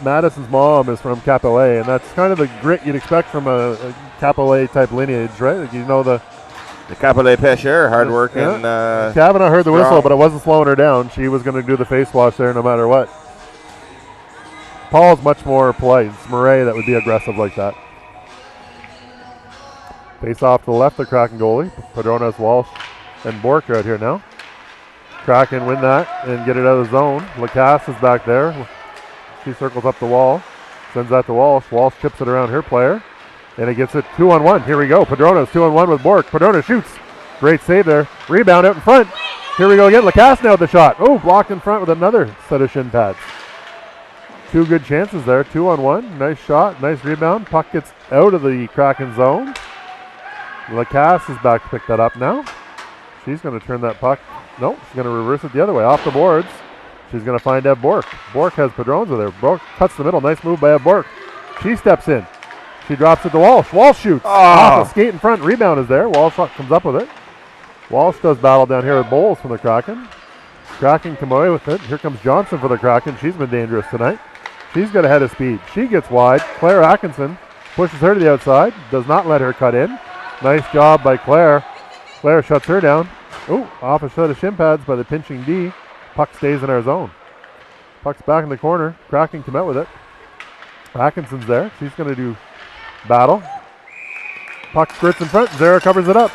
Madison's mom is from Cap-LA, and that's kind of the grit you'd expect from a Cap-LA type lineage, right? Like, you know, the Cap-LA Pêcheur, hard work. And Kavanaugh heard the whistle, but it wasn't slowing her down. She was going to do the face wash there no matter what. Paul's much more polite. It's Murray that would be aggressive like that. Face off to the left, the Kraken goalie. Padronas, Walsh, and Bork are out here now. Kraken win that and get it out of the zone. Lacasse is back there. She circles up the wall, sends that to Walsh. Walsh chips it around her player, and it gets it 2-on-1. Here we go. Padronas 2-on-1 with Bork. Padronas shoots. Great save there. Rebound out in front. Here we go again. Lacasse now with the shot. Oh, blocked in front with another set of shin pads. Two good chances there, 2-on-1. Nice shot, nice rebound. Puck gets out of the Kraken zone. Lacasse is back to pick that up now. She's going to turn that puck. Nope, she's going to reverse it the other way, off the boards. She's going to find Ev Bork. Bork has Padrones with her. Bork cuts the middle. Nice move by Ev Bork. She steps in. She drops it to Walsh. Walsh shoots. Off a skate in front. Rebound is there. Walsh comes up with it. Walsh does battle down here with Bowles from the Kraken. Kraken come away with it. Here comes Johnson for the Kraken. She's been dangerous tonight. She's got a head of speed. She gets wide. Claire Atkinson pushes her to the outside. Does not let her cut in. Nice job by Claire. Claire shuts her down. Ooh, off a set of shin pads by the pinching D. Puck stays in our zone. Puck's back in the corner. Kraken come out with it. Atkinson's there. She's going to do battle. Puck skirts in front. Zara covers it up.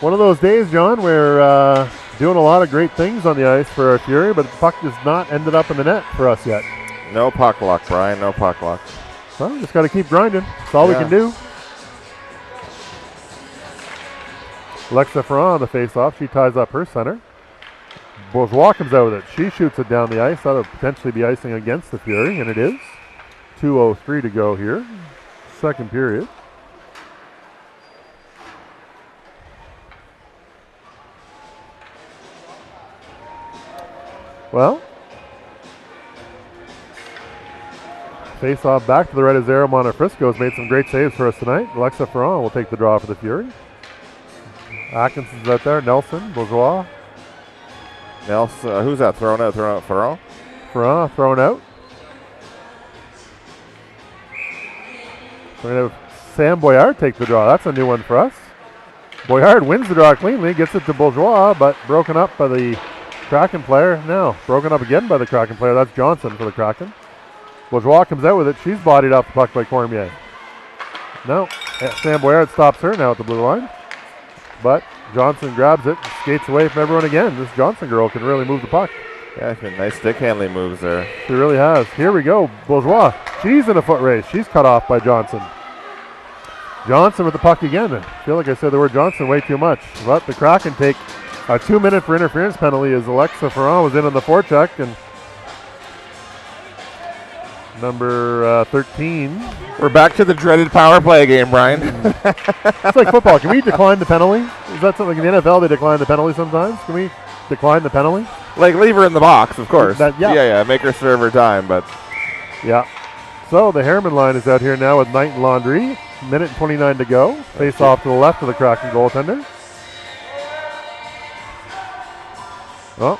One of those days, John, we're doing a lot of great things on the ice for our Fury, but the puck has not ended up in the net for us yet. No puck luck, Brian. No puck luck. Well, just got to keep grinding. That's all we can do. Alexa Ferrand on the face-off. She ties up her center. Bourgeois comes out with it. She shoots it down the ice. That'll potentially be icing against the Fury, and it is. 2:03 to go here. Second period. Well, face off back to the right of Zara Montefrisco has made some great saves for us tonight. Alexa Ferrand will take the draw for the Fury. Atkinson's out there. Nelson, Bourgeois. Nelson, who's that? Thrown out? Ferrand? Ferrand thrown out. We're going to have Sam Boyard take the draw. That's a new one for us. Boyard wins the draw cleanly, gets it to Bourgeois, but broken up by the Kraken player. No, broken up again by the Kraken player. That's Johnson for the Kraken. Bourgeois comes out with it. She's bodied off the puck by Cormier. No, Sam Boyard stops her now at the blue line. But Johnson grabs it, skates away from everyone again. This Johnson girl can really move the puck. Yeah, nice stick handling moves there. She really has. Here we go. Bourgeois. She's in a foot race. She's cut off by Johnson. Johnson with the puck again. I feel like I said the word Johnson way too much. But the Kraken take a 2-minute for interference penalty as Alexa Ferrand was in on the forecheck, and number 13. We're back to the dreaded power play game, Brian. It's like football. Can we decline the penalty? Is that something in the NFL they decline the penalty sometimes? Can we decline the penalty? Like leave her in the box, of course. Yeah. Make her serve her time, but. Yeah. So the Harriman line is out here now with Knight and Laundry. Minute and 29 to go. Face off to the left of the Kraken goaltender. Well,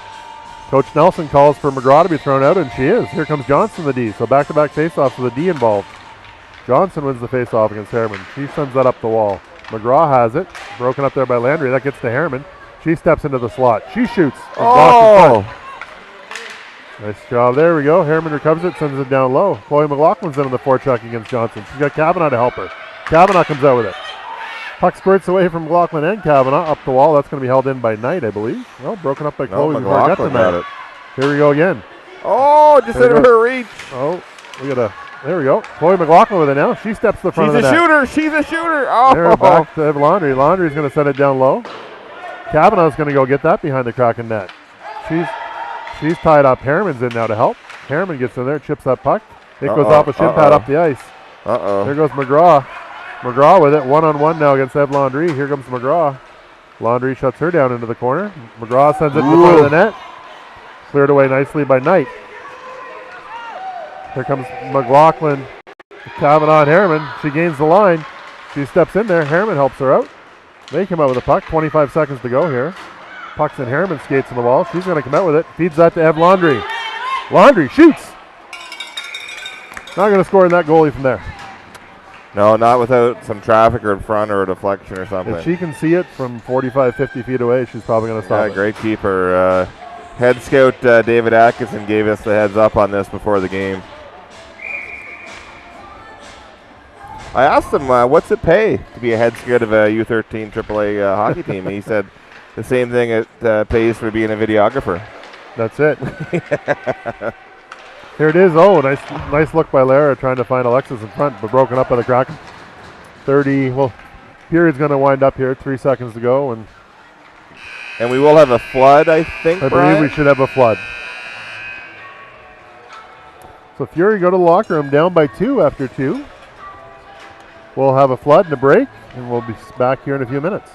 Coach Nelson calls for McGraw to be thrown out, and she is. Here comes Johnson, the D. So back-to-back face-offs with the D involved. Johnson wins the face-off against Harriman. She sends that up the wall. McGraw has it. Broken up there by Landry. That gets to Harriman. She steps into the slot. She shoots. Oh! Nice job. There we go. Harriman recovers it, sends it down low. Chloe McLaughlin's in on the forecheck against Johnson. She's got Kavanaugh to help her. Kavanaugh comes out with it. Puck squirts away from McLaughlin and Kavanaugh up the wall. That's going to be held in by Knight, I believe. Well, broken up by Chloe before it got to Knight. Here we go again. Oh, just out of her reach. Oh, there we go. Chloe McLaughlin with it now. She steps to the front of the net. She's a shooter. Oh. There, back to Laundry. Laundry's going to set it down low. Kavanaugh's going to go get that behind the Kraken net. She's tied up. Harriman's in now to help. Harriman gets in there, chips that puck. It goes off a shin pad up the ice. There goes McGraw. McGraw with it, one-on-one now against Ev Laundry. Here comes McGraw. Laundry shuts her down into the corner. McGraw sends it to the front of the net. Cleared away nicely by Knight. Here comes McLaughlin, Kavanaugh and Harriman. She gains the line. She steps in there. Harriman helps her out. They come out with the puck. 25 seconds to go here. Puck's in Harriman, skates on the wall. She's going to come out with it. Feeds that to Ev Laundry. Laundry shoots. Not going to score in that goalie from there. No, not without some traffic or in front or a deflection or something. If she can see it from 45, 50 feet away, she's probably going to stop it. Great keeper. Head scout David Atkinson gave us the heads up on this before the game. I asked him, what's it pay to be a head scout of a U13 AAA hockey team? He said the same thing it pays for being a videographer. That's it. Here it is. Oh, nice look by Lara trying to find Alexis in front, but broken up by the Kraken. period's going to wind up here. 3 seconds to go, and we will have a flood, I think, I Brian? believe we should have a flood. So Fury go to the locker room down by 2 after 2. We'll have a flood and a break, and we'll be back here in a few minutes.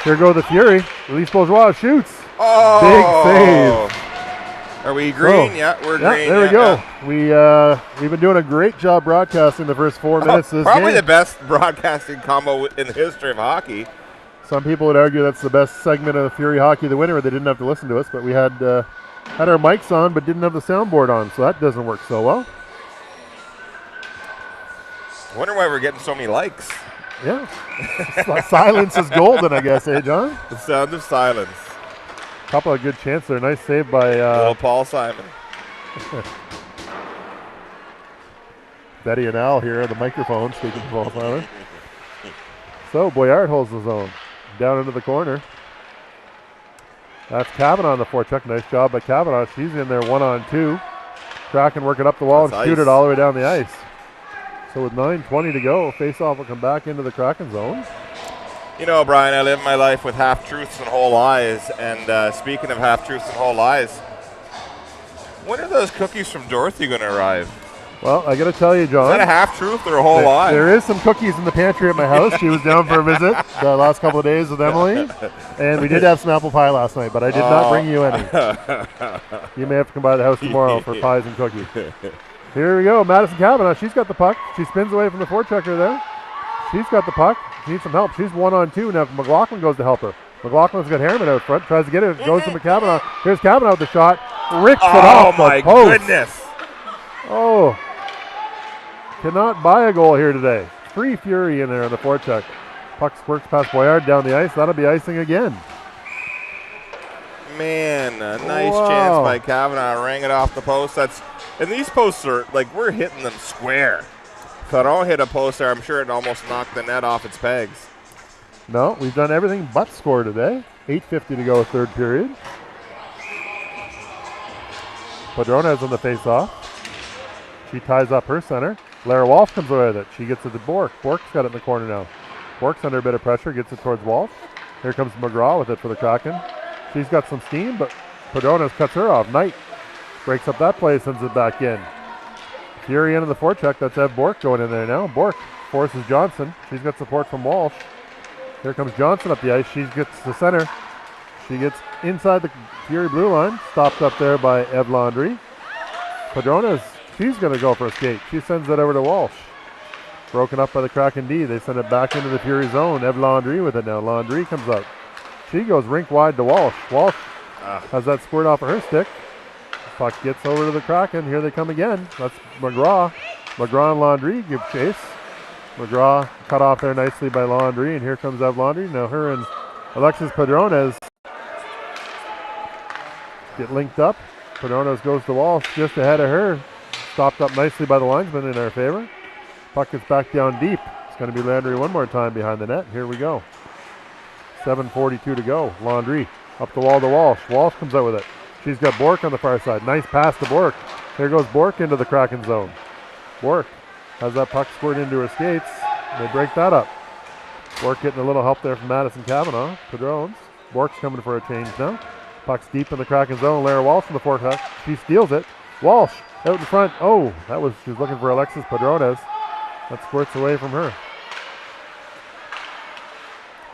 Here go the Fury. Release Bourgeois shoots. Oh! Big save. Are we green? Yeah, we're green. There we go. We've been doing a great job broadcasting the first 4 minutes of this Probably game. the best broadcasting combo in the history of hockey. Some people would argue that's the best segment of Fury Hockey the Winter where they didn't have to listen to us, but we had our mics on but didn't have the soundboard on, so that doesn't work so well. I wonder why we're getting so many likes. Yeah. Silence is golden, I guess, John? The sound of silence. Couple of good chances there. Nice save by little Paul Simon. Betty and Al here on the microphone, speaking to Paul Simon. So Boyard holds the zone. Down into the corner. That's Kavanaugh on the forecheck. Nice job by Kavanaugh. She's in there 1-on-2. Kraken working up the wall and shoot it all the way down the ice. So with 9:20 to go, face-off will come back into the Kraken zone. You know, Brian, I live my life with half-truths and whole lies. And speaking of half-truths and whole lies, when are those cookies from Dorothy going to arrive? Well, I got to tell you, John. Is that a half-truth or a whole lie? There is some cookies in the pantry at my house. She was down for a visit the last couple of days with Emily. And we did have some apple pie last night, but I did not bring you any. You may have to come by the house tomorrow for pies and cookies. Here we go. Madison Kavanaugh. She's got the puck. She spins away from the forechecker there. She's got the puck. She needs some help. She's 1-on-2. Now McLaughlin goes to help her. McLaughlin's got Harriman out front. Tries to get it. Goes to Kavanaugh. Here's Kavanaugh with the shot. Ricks it off the post. Oh, my goodness. Oh. Cannot buy a goal here today. Free Fury in there on the forecheck. Puck squirts past Boyard down the ice. That'll be icing again. Man, a nice chance by Kavanaugh. Rang it off the post. And these posts are, like, we're hitting them square. If I don't hit a post there, I'm sure it almost knocked the net off its pegs. No, we've done everything but score today. 8:50 to go, third period. Padrones on the face-off. She ties up her center. Lara Walsh comes away with it. She gets it to Bork. Bork's got it in the corner now. Bork's under a bit of pressure, gets it towards Walsh. Here comes McGraw with it for the Kraken. She's got some steam, but Padrones cuts her off. Knight breaks up that play, sends it back in. Fury into the forecheck. That's Ev Bork going in there now. Bork forces Johnson. She's got support from Walsh. Here comes Johnson up the ice. She gets the center. She gets inside the Fury blue line. Stopped up there by Ev Laundrie. Padrones, she's going to go for a skate. She sends it over to Walsh. Broken up by the Kraken D. They send it back into the Fury zone. Ev Laundrie with it now. Laundrie comes up. She goes rink wide to Walsh. Walsh has that squirt off of her stick. Puck gets over to the Kraken. Here they come again. That's McGraw. McGraw and Laundrie give chase. McGraw cut off there nicely by Laundrie, and here comes Ev Laundrie. Now her and Alexis Padrones get linked up. Padrones goes to Walsh just ahead of her. Stopped up nicely by the linesman in our favor. Puck gets back down deep. It's going to be Laundrie one more time behind the net. Here we go. 7:42 to go. Laundrie up the wall to Walsh. Walsh comes out with it. She's got Bork on the far side. Nice pass to Bork. Here goes Bork into the Kraken zone. Bork has that puck squirt into her skates. They break that up. Bork getting a little help there from Madison Kavanaugh. Padrones. Bork's coming for a change now. Puck's deep in the Kraken zone. Lara Walsh in the forecheck. She steals it. Walsh out in front. Oh, she was looking for Alexis Padrones. That squirts away from her.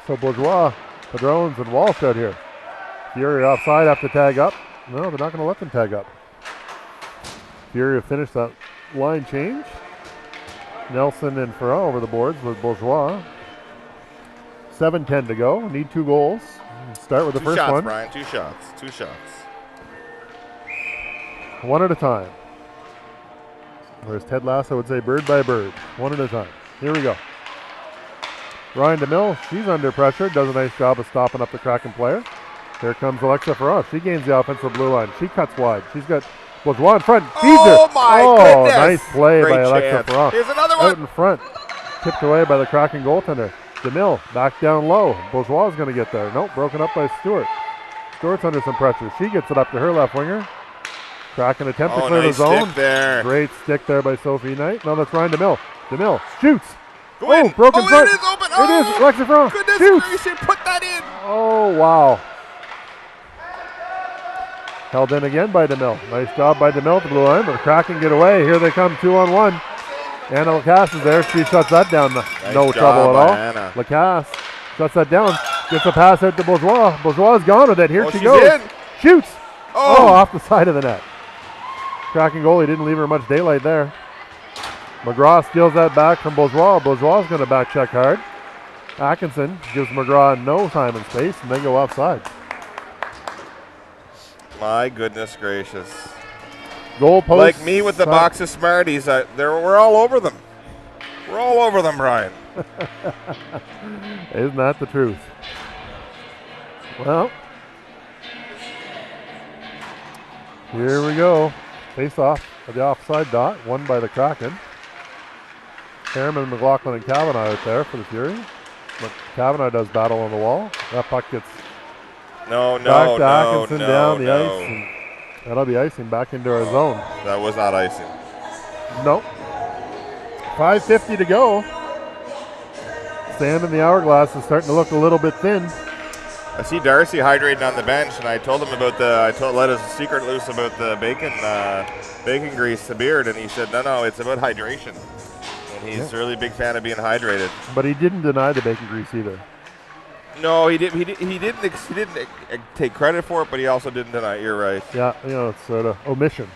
So Bourgeois, Padrones, and Walsh out here. Fury offside, have to tag up. No, they're not going to let them tag up. Fury have finished that line change. Nelson and Farrell over the boards with Bourgeois. 7:10 to go. Need 2 goals. Start with the first one. Brian. 2 shots. 2 shots. One at a time. Or as Ted Lasso would say, bird by bird. One at a time. Here we go. Ryan DeMille, she's under pressure. Does a nice job of stopping up the Kraken player. Here comes Alexa Farrar. She gains the offensive blue line. She cuts wide. She's got Bourgeois in front. Feeds her. Oh, my goodness. Nice play Great by Alexa chance. Farrar. Here's another one. Out in front. Tipped away by the Kraken goaltender. DeMille back down low. Bourgeois is going to get there. Nope, broken up by Stewart. Stewart's under some pressure. She gets it up to her left winger. Kraken attempt to clear nice the zone. Stick there. Great stick there by Sophie Knight. No, that's Ryan DeMille. DeMille shoots. Go in. Broken front. It is open. It is. Alexa Farrar. Goodness shoots. gracious, put that in. Oh, wow. Held in again by DeMille. Nice job by DeMille to the blue line, but the Kraken get away. Here they come 2-on-1. Anna Lacasse is there. She shuts that down. No trouble at all. Anna. Lacasse shuts that down. Gets a pass out to Bourgeois. Bourgeois is gone with it. Here she she's goes. in. Shoots. Oh, Off the side of the net. Kraken goalie didn't leave her much daylight there. McGraw steals that back from Bourgeois. Bourgeois is going to back check hard. Atkinson gives McGraw no time and space, and they go offside. my goodness gracious. Goal post. Like me with the box of Smarties, we're all over them. We're all over them, Brian. Isn't that the truth? Well, here we go. Face off at the offside dot, won by the Kraken. Harriman, McLaughlin, and Kavanaugh out there for the Fury. But Kavanaugh does battle on the wall. That puck gets back to Atkinson down the ice. And that'll be icing back into our zone. That was not icing. Nope. 5:50 to go. Sand in the hourglass is starting to look a little bit thin. I see Darcy hydrating on the bench, and I told him about let his secret loose about the bacon grease, the beard, and he said, no, it's about hydration. And he's a really big fan of being hydrated. But he didn't deny the bacon grease either. No, he didn't take credit for it, but he also didn't deny it. You're right. Yeah, it's sort of omission.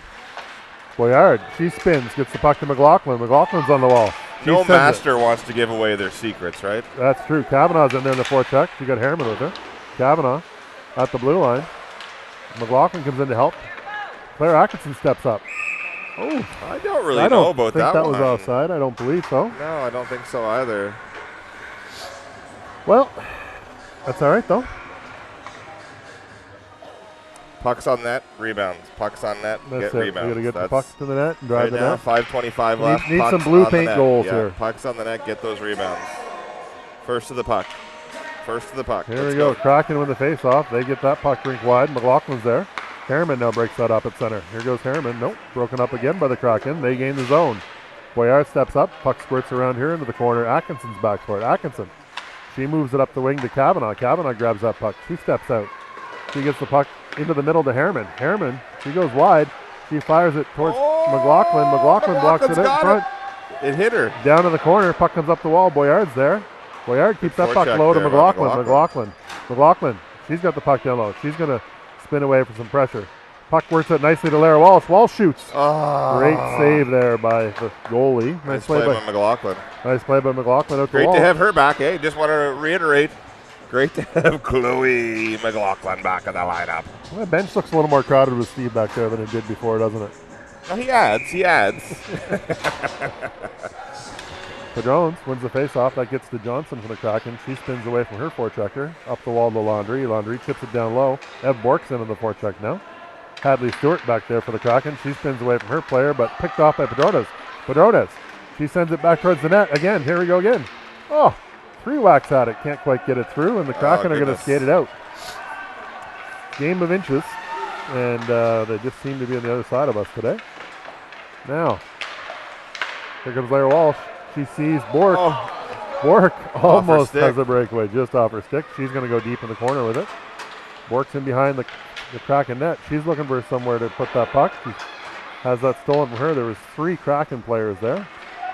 Boyard, she spins, gets the puck to McLaughlin. McLaughlin's on the wall. No master wants to give away their secrets, right? That's true. Kavanaugh's in there in the forecheck. She got Harriman with her. Kavanaugh at the blue line. McLaughlin comes in to help. Claire Atkinson steps up. Oh, I don't really know about that. I don't think that was one. offside. I don't believe so. No, I don't think so either. Well, that's all right though. Pucks on net, rebounds. Pucks on net, That's get it. rebounds. We got to get the puck to the net and drive right the now, net. 5:25 left. Need Pucks some blue on the paint net. goals Yeah, here. Pucks on the net, get those rebounds. First to the puck. First to the puck. Here we go. Kraken with the face-off. They get that puck rink wide. McLaughlin's there. Harriman now breaks that up at center. Here goes Harriman. Nope. Broken up again by the Kraken. They gain the zone. Boyard steps up. Puck squirts around here into the corner. Atkinson's back for it. Atkinson. She moves it up the wing to Kavanaugh. Kavanaugh grabs that puck. She steps out. She gets the puck into the middle to Harriman. Harriman, she goes wide. She fires it towards McLaughlin. McLaughlin blocks it out in front. It hit her. Down to the corner. Puck comes up the wall. Boyard's there. Boyard keeps that puck low to McLaughlin. McLaughlin. She's got the puck down low. She's going to spin away for some pressure. Puck works out nicely to Lara Walsh. Walsh shoots. Great save there by the goalie. Nice play by McLaughlin. Nice play by McLaughlin out the Great wall. to have her back, eh? Just want to reiterate. Great to have Chloe McLaughlin back in the lineup. Well, the bench looks a little more crowded with Steve back there than it did before, doesn't it? Well, he adds. Padrones wins the face-off. That gets to Johnson from the Kraken. She spins away from her forechecker. Up the wall to Laundry. Laundry chips it down low. Ev Bork's into the forecheck now. Hadley Stewart back there for the Kraken. She spins away from her player, but picked off by Padrones. Padrones. She sends it back towards the net. Again, here we go again. Oh, 3 whacks at it. Can't quite get it through, and the Kraken are going to skate it out. Game of inches, and they just seem to be on the other side of us today. Now, here comes Lara Walsh. She sees Bork. Bork almost has a breakaway just off her stick. She's going to go deep in the corner with it. Bork's in behind the Kraken net. She's looking for somewhere to put that puck. She has that stolen from her. There was 3 Kraken players there.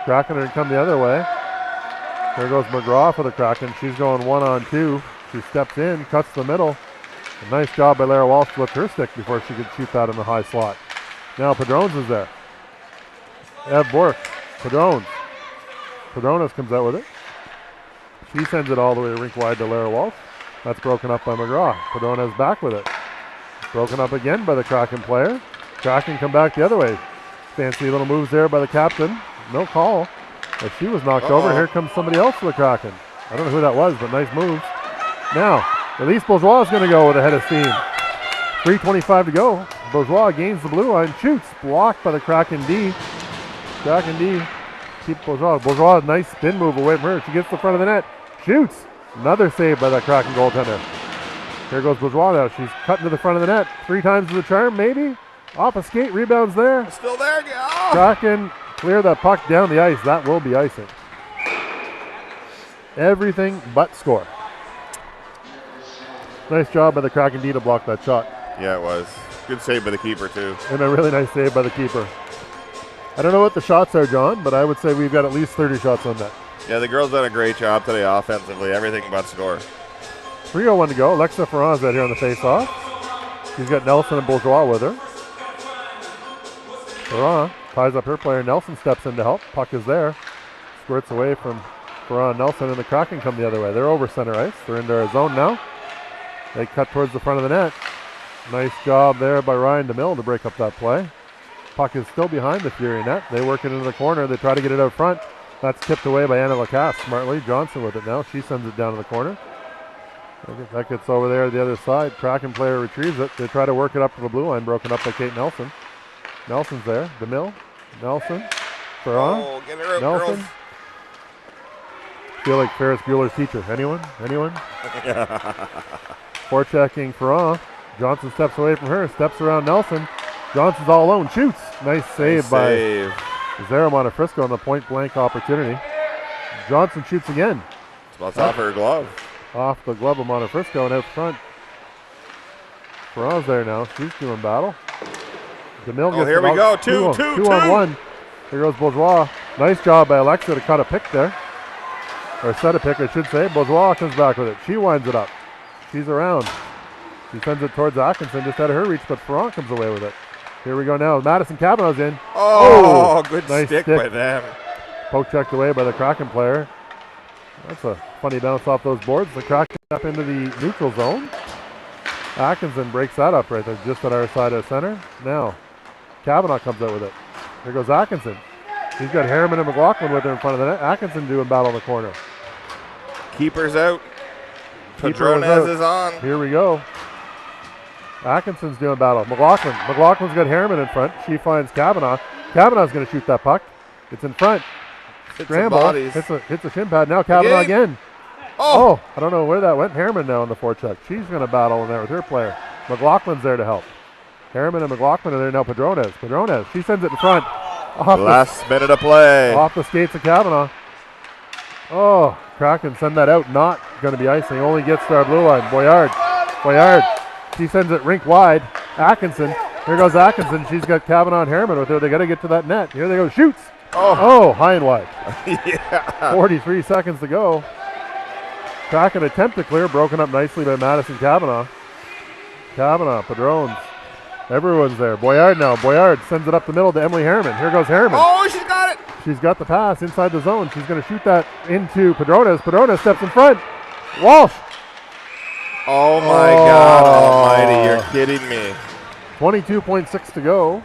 Kraken are going to come the other way. There goes McGraw for the Kraken. She's going 1-on-2. She steps in, cuts the middle. A nice job by Lara Walsh to lift her stick before she could shoot that in the high slot. Now Padrones is there. Ev Bork. Padrones. Padrones comes out with it. She sends it all the way rink wide to Lara Walsh. That's broken up by McGraw. Padrones back with it. Broken up again by the Kraken player. Kraken come back the other way. Fancy little moves there by the captain. No call. As she was knocked over, here comes somebody else for the Kraken. I don't know who that was, but nice moves. Now, Elise Bourgeois is going to go with a head of steam. 3:25 to go. Bourgeois gains the blue line, shoots, blocked by the Kraken D. Kraken D keep Bourgeois. Bourgeois, nice spin move away from her. She gets the front of the net, shoots. Another save by that Kraken goaltender. Here goes Bourgeois now. She's cutting to the front of the net. 3 times to the charm, maybe. Off a skate, rebounds there. Still there. Oh. Kraken clear that puck down the ice. That will be icing. Everything but score. Nice job by the Kraken D to block that shot. Yeah, it was. Good save by the keeper, too. And a really nice save by the keeper. I don't know what the shots are, John, but I would say we've got at least 30 shots on net. Yeah, the girls done a great job today offensively. Everything but score. 3:01 to go. Alexa Ferran's out here on the face-off. She's got Nelson and Bourgeois with her. Ferran ties up her player. Nelson steps in to help. Puck is there. Squirts away from Ferran and Nelson, and the Kraken come the other way. They're over center ice. They're into our zone now. They cut towards the front of the net. Nice job there by Ryan DeMille to break up that play. Puck is still behind the Fury net. They work it into the corner. They try to get it out front. That's tipped away by Anna Lacasse smartly. Johnson with it now. She sends it down to the corner. That gets over there to the other side. Kraken player retrieves it. They try to work it up to the blue line, broken up by Kate Nelson. Nelson's there. DeMille. Nelson. Ferran. Oh, get her out, Nelson. girls. Feel like Ferris Bueller's teacher. Anyone? Forechecking Ferran. Johnson steps away from her. Steps around Nelson. Johnson's all alone. Shoots. Nice save by Zara Montefrisco on the point blank opportunity. Johnson shoots again. It's off her glove. Off the glove of Montefrisco and out front. Ferran's there now. She's doing battle. DeMille gets here we go. Two on one. Here goes Bourgeois. Nice job by Alexa to cut a pick there. Or set a pick, I should say. Bourgeois comes back with it. She winds it up. She's around. She sends it towards Atkinson, just out of her reach, but Ferran comes away with it. Here we go now. Madison Kavanaugh's in. Oh, good nice stick by them. Poke checked away by the Kraken player. That's a funny bounce off those boards. The Kraken up into the neutral zone. Atkinson breaks that up right there, just at our side of center. Now, Kavanaugh comes out with it. Here goes Atkinson. He's got Harriman and McLaughlin with her in front of the net. Atkinson doing battle in the corner. Keeper's out. Padrones is on. Here we go. Atkinson's doing battle. McLaughlin's got Harriman in front. She finds Kavanaugh. Kavanaugh's going to shoot that puck. It's in front. Scramble. Hits a shin pad. Now Kavanaugh again. Oh, I don't know where that went. Harriman now on the forecheck. She's going to battle in there with her player. McLaughlin's there to help. Harriman and McLaughlin are there now. Padrones. She sends it in front. Last minute of play. Off the skates of Kavanaugh. Oh, Kraken send that out. Not going to be icing. Only gets to our blue line. Boyard. She sends it rink wide. Atkinson. Here goes Atkinson. She's got Kavanaugh and Harriman with her. They got to get to that net. Here they go. Shoots. Oh, high and wide. Yeah. 43 seconds to go. Kraken attempt to clear. Broken up nicely by Madison Kavanaugh. Padrones. Everyone's there. Boyard now. Boyard sends it up the middle to Emily Harriman. Here goes Harriman. Oh, she's got it. She's got the pass inside the zone. She's going to shoot that into Padrones. Padrones steps in front. Walsh. Oh, my God almighty. You're kidding me. 22.6 to go.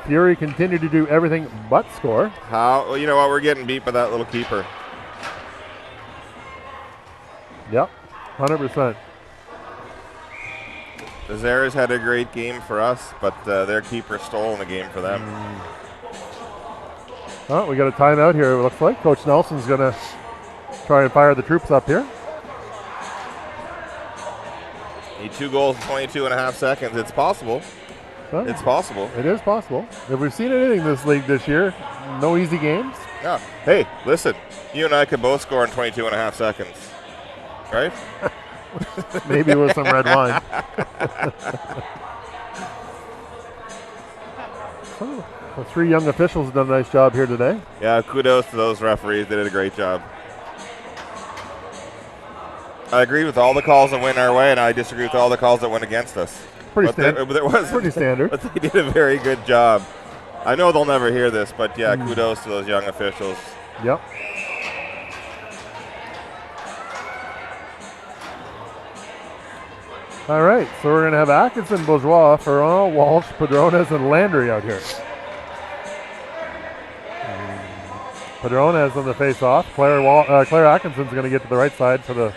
Fury continue to do everything but score. How? Well, you know what? We're getting beat by that little keeper. Yep, 100%. The Zares had a great game for us, but their keeper stole the game for them. Oh, we got a timeout here, it looks like. Coach Nelson's going to try and fire the troops up here. Need 2 goals in 22 and a half seconds. It's possible. It's possible. It is possible. If we've seen anything in this league this year, no easy games. Yeah. Hey, listen. You and I could both score in 22 and a half seconds. Right? Maybe with some red wine. The 3 young officials have done a nice job here today. Yeah, kudos to those referees. They did a great job. I agree with all the calls that went our way, and I disagree with all the calls that went against us. Pretty standard. But they did a very good job. I know they'll never hear this, but yeah, kudos to those young officials. Yep. All right, so we're going to have Atkinson, Bourgeois, Ferrand, Walsh, Padrones, and Landry out here. Padrones on the face-off. Claire Atkinson's going to get to the right side for the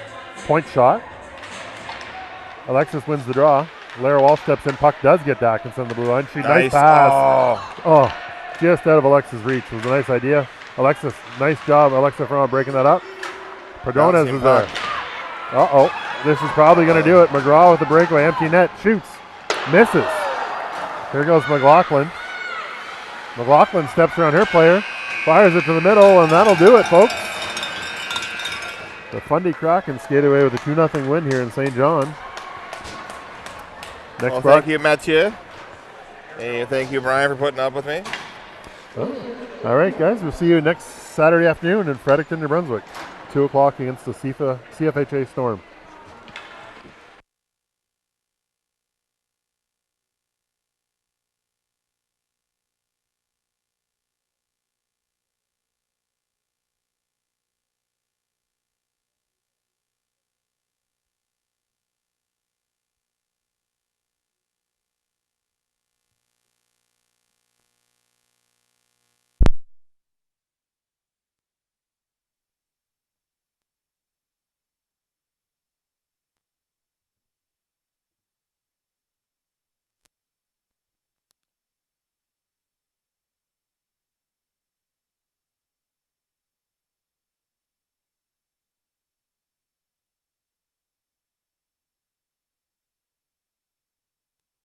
point shot. Alexis wins the draw. Lara Walsh steps in. Puck does get to Atkinson on the blue line. Nice pass. Oh, just out of Alexis' reach. It was a nice idea. Alexis, nice job. Alexa Ferrand breaking that up. Padrones is there. Uh-oh. This is probably going to do it. McGraw with the breakaway. Empty net. Shoots. Misses. Here goes McLaughlin. McLaughlin steps around her player. Fires it to the middle, and that'll do it, folks. The Fundy Kraken skate away with a 2-0 win here in St. John. Thank you, Mathieu. And thank you, Brian, for putting up with me. All right, guys. We'll see you next Saturday afternoon in Fredericton, New Brunswick. 2 o'clock against the CFHA Storm.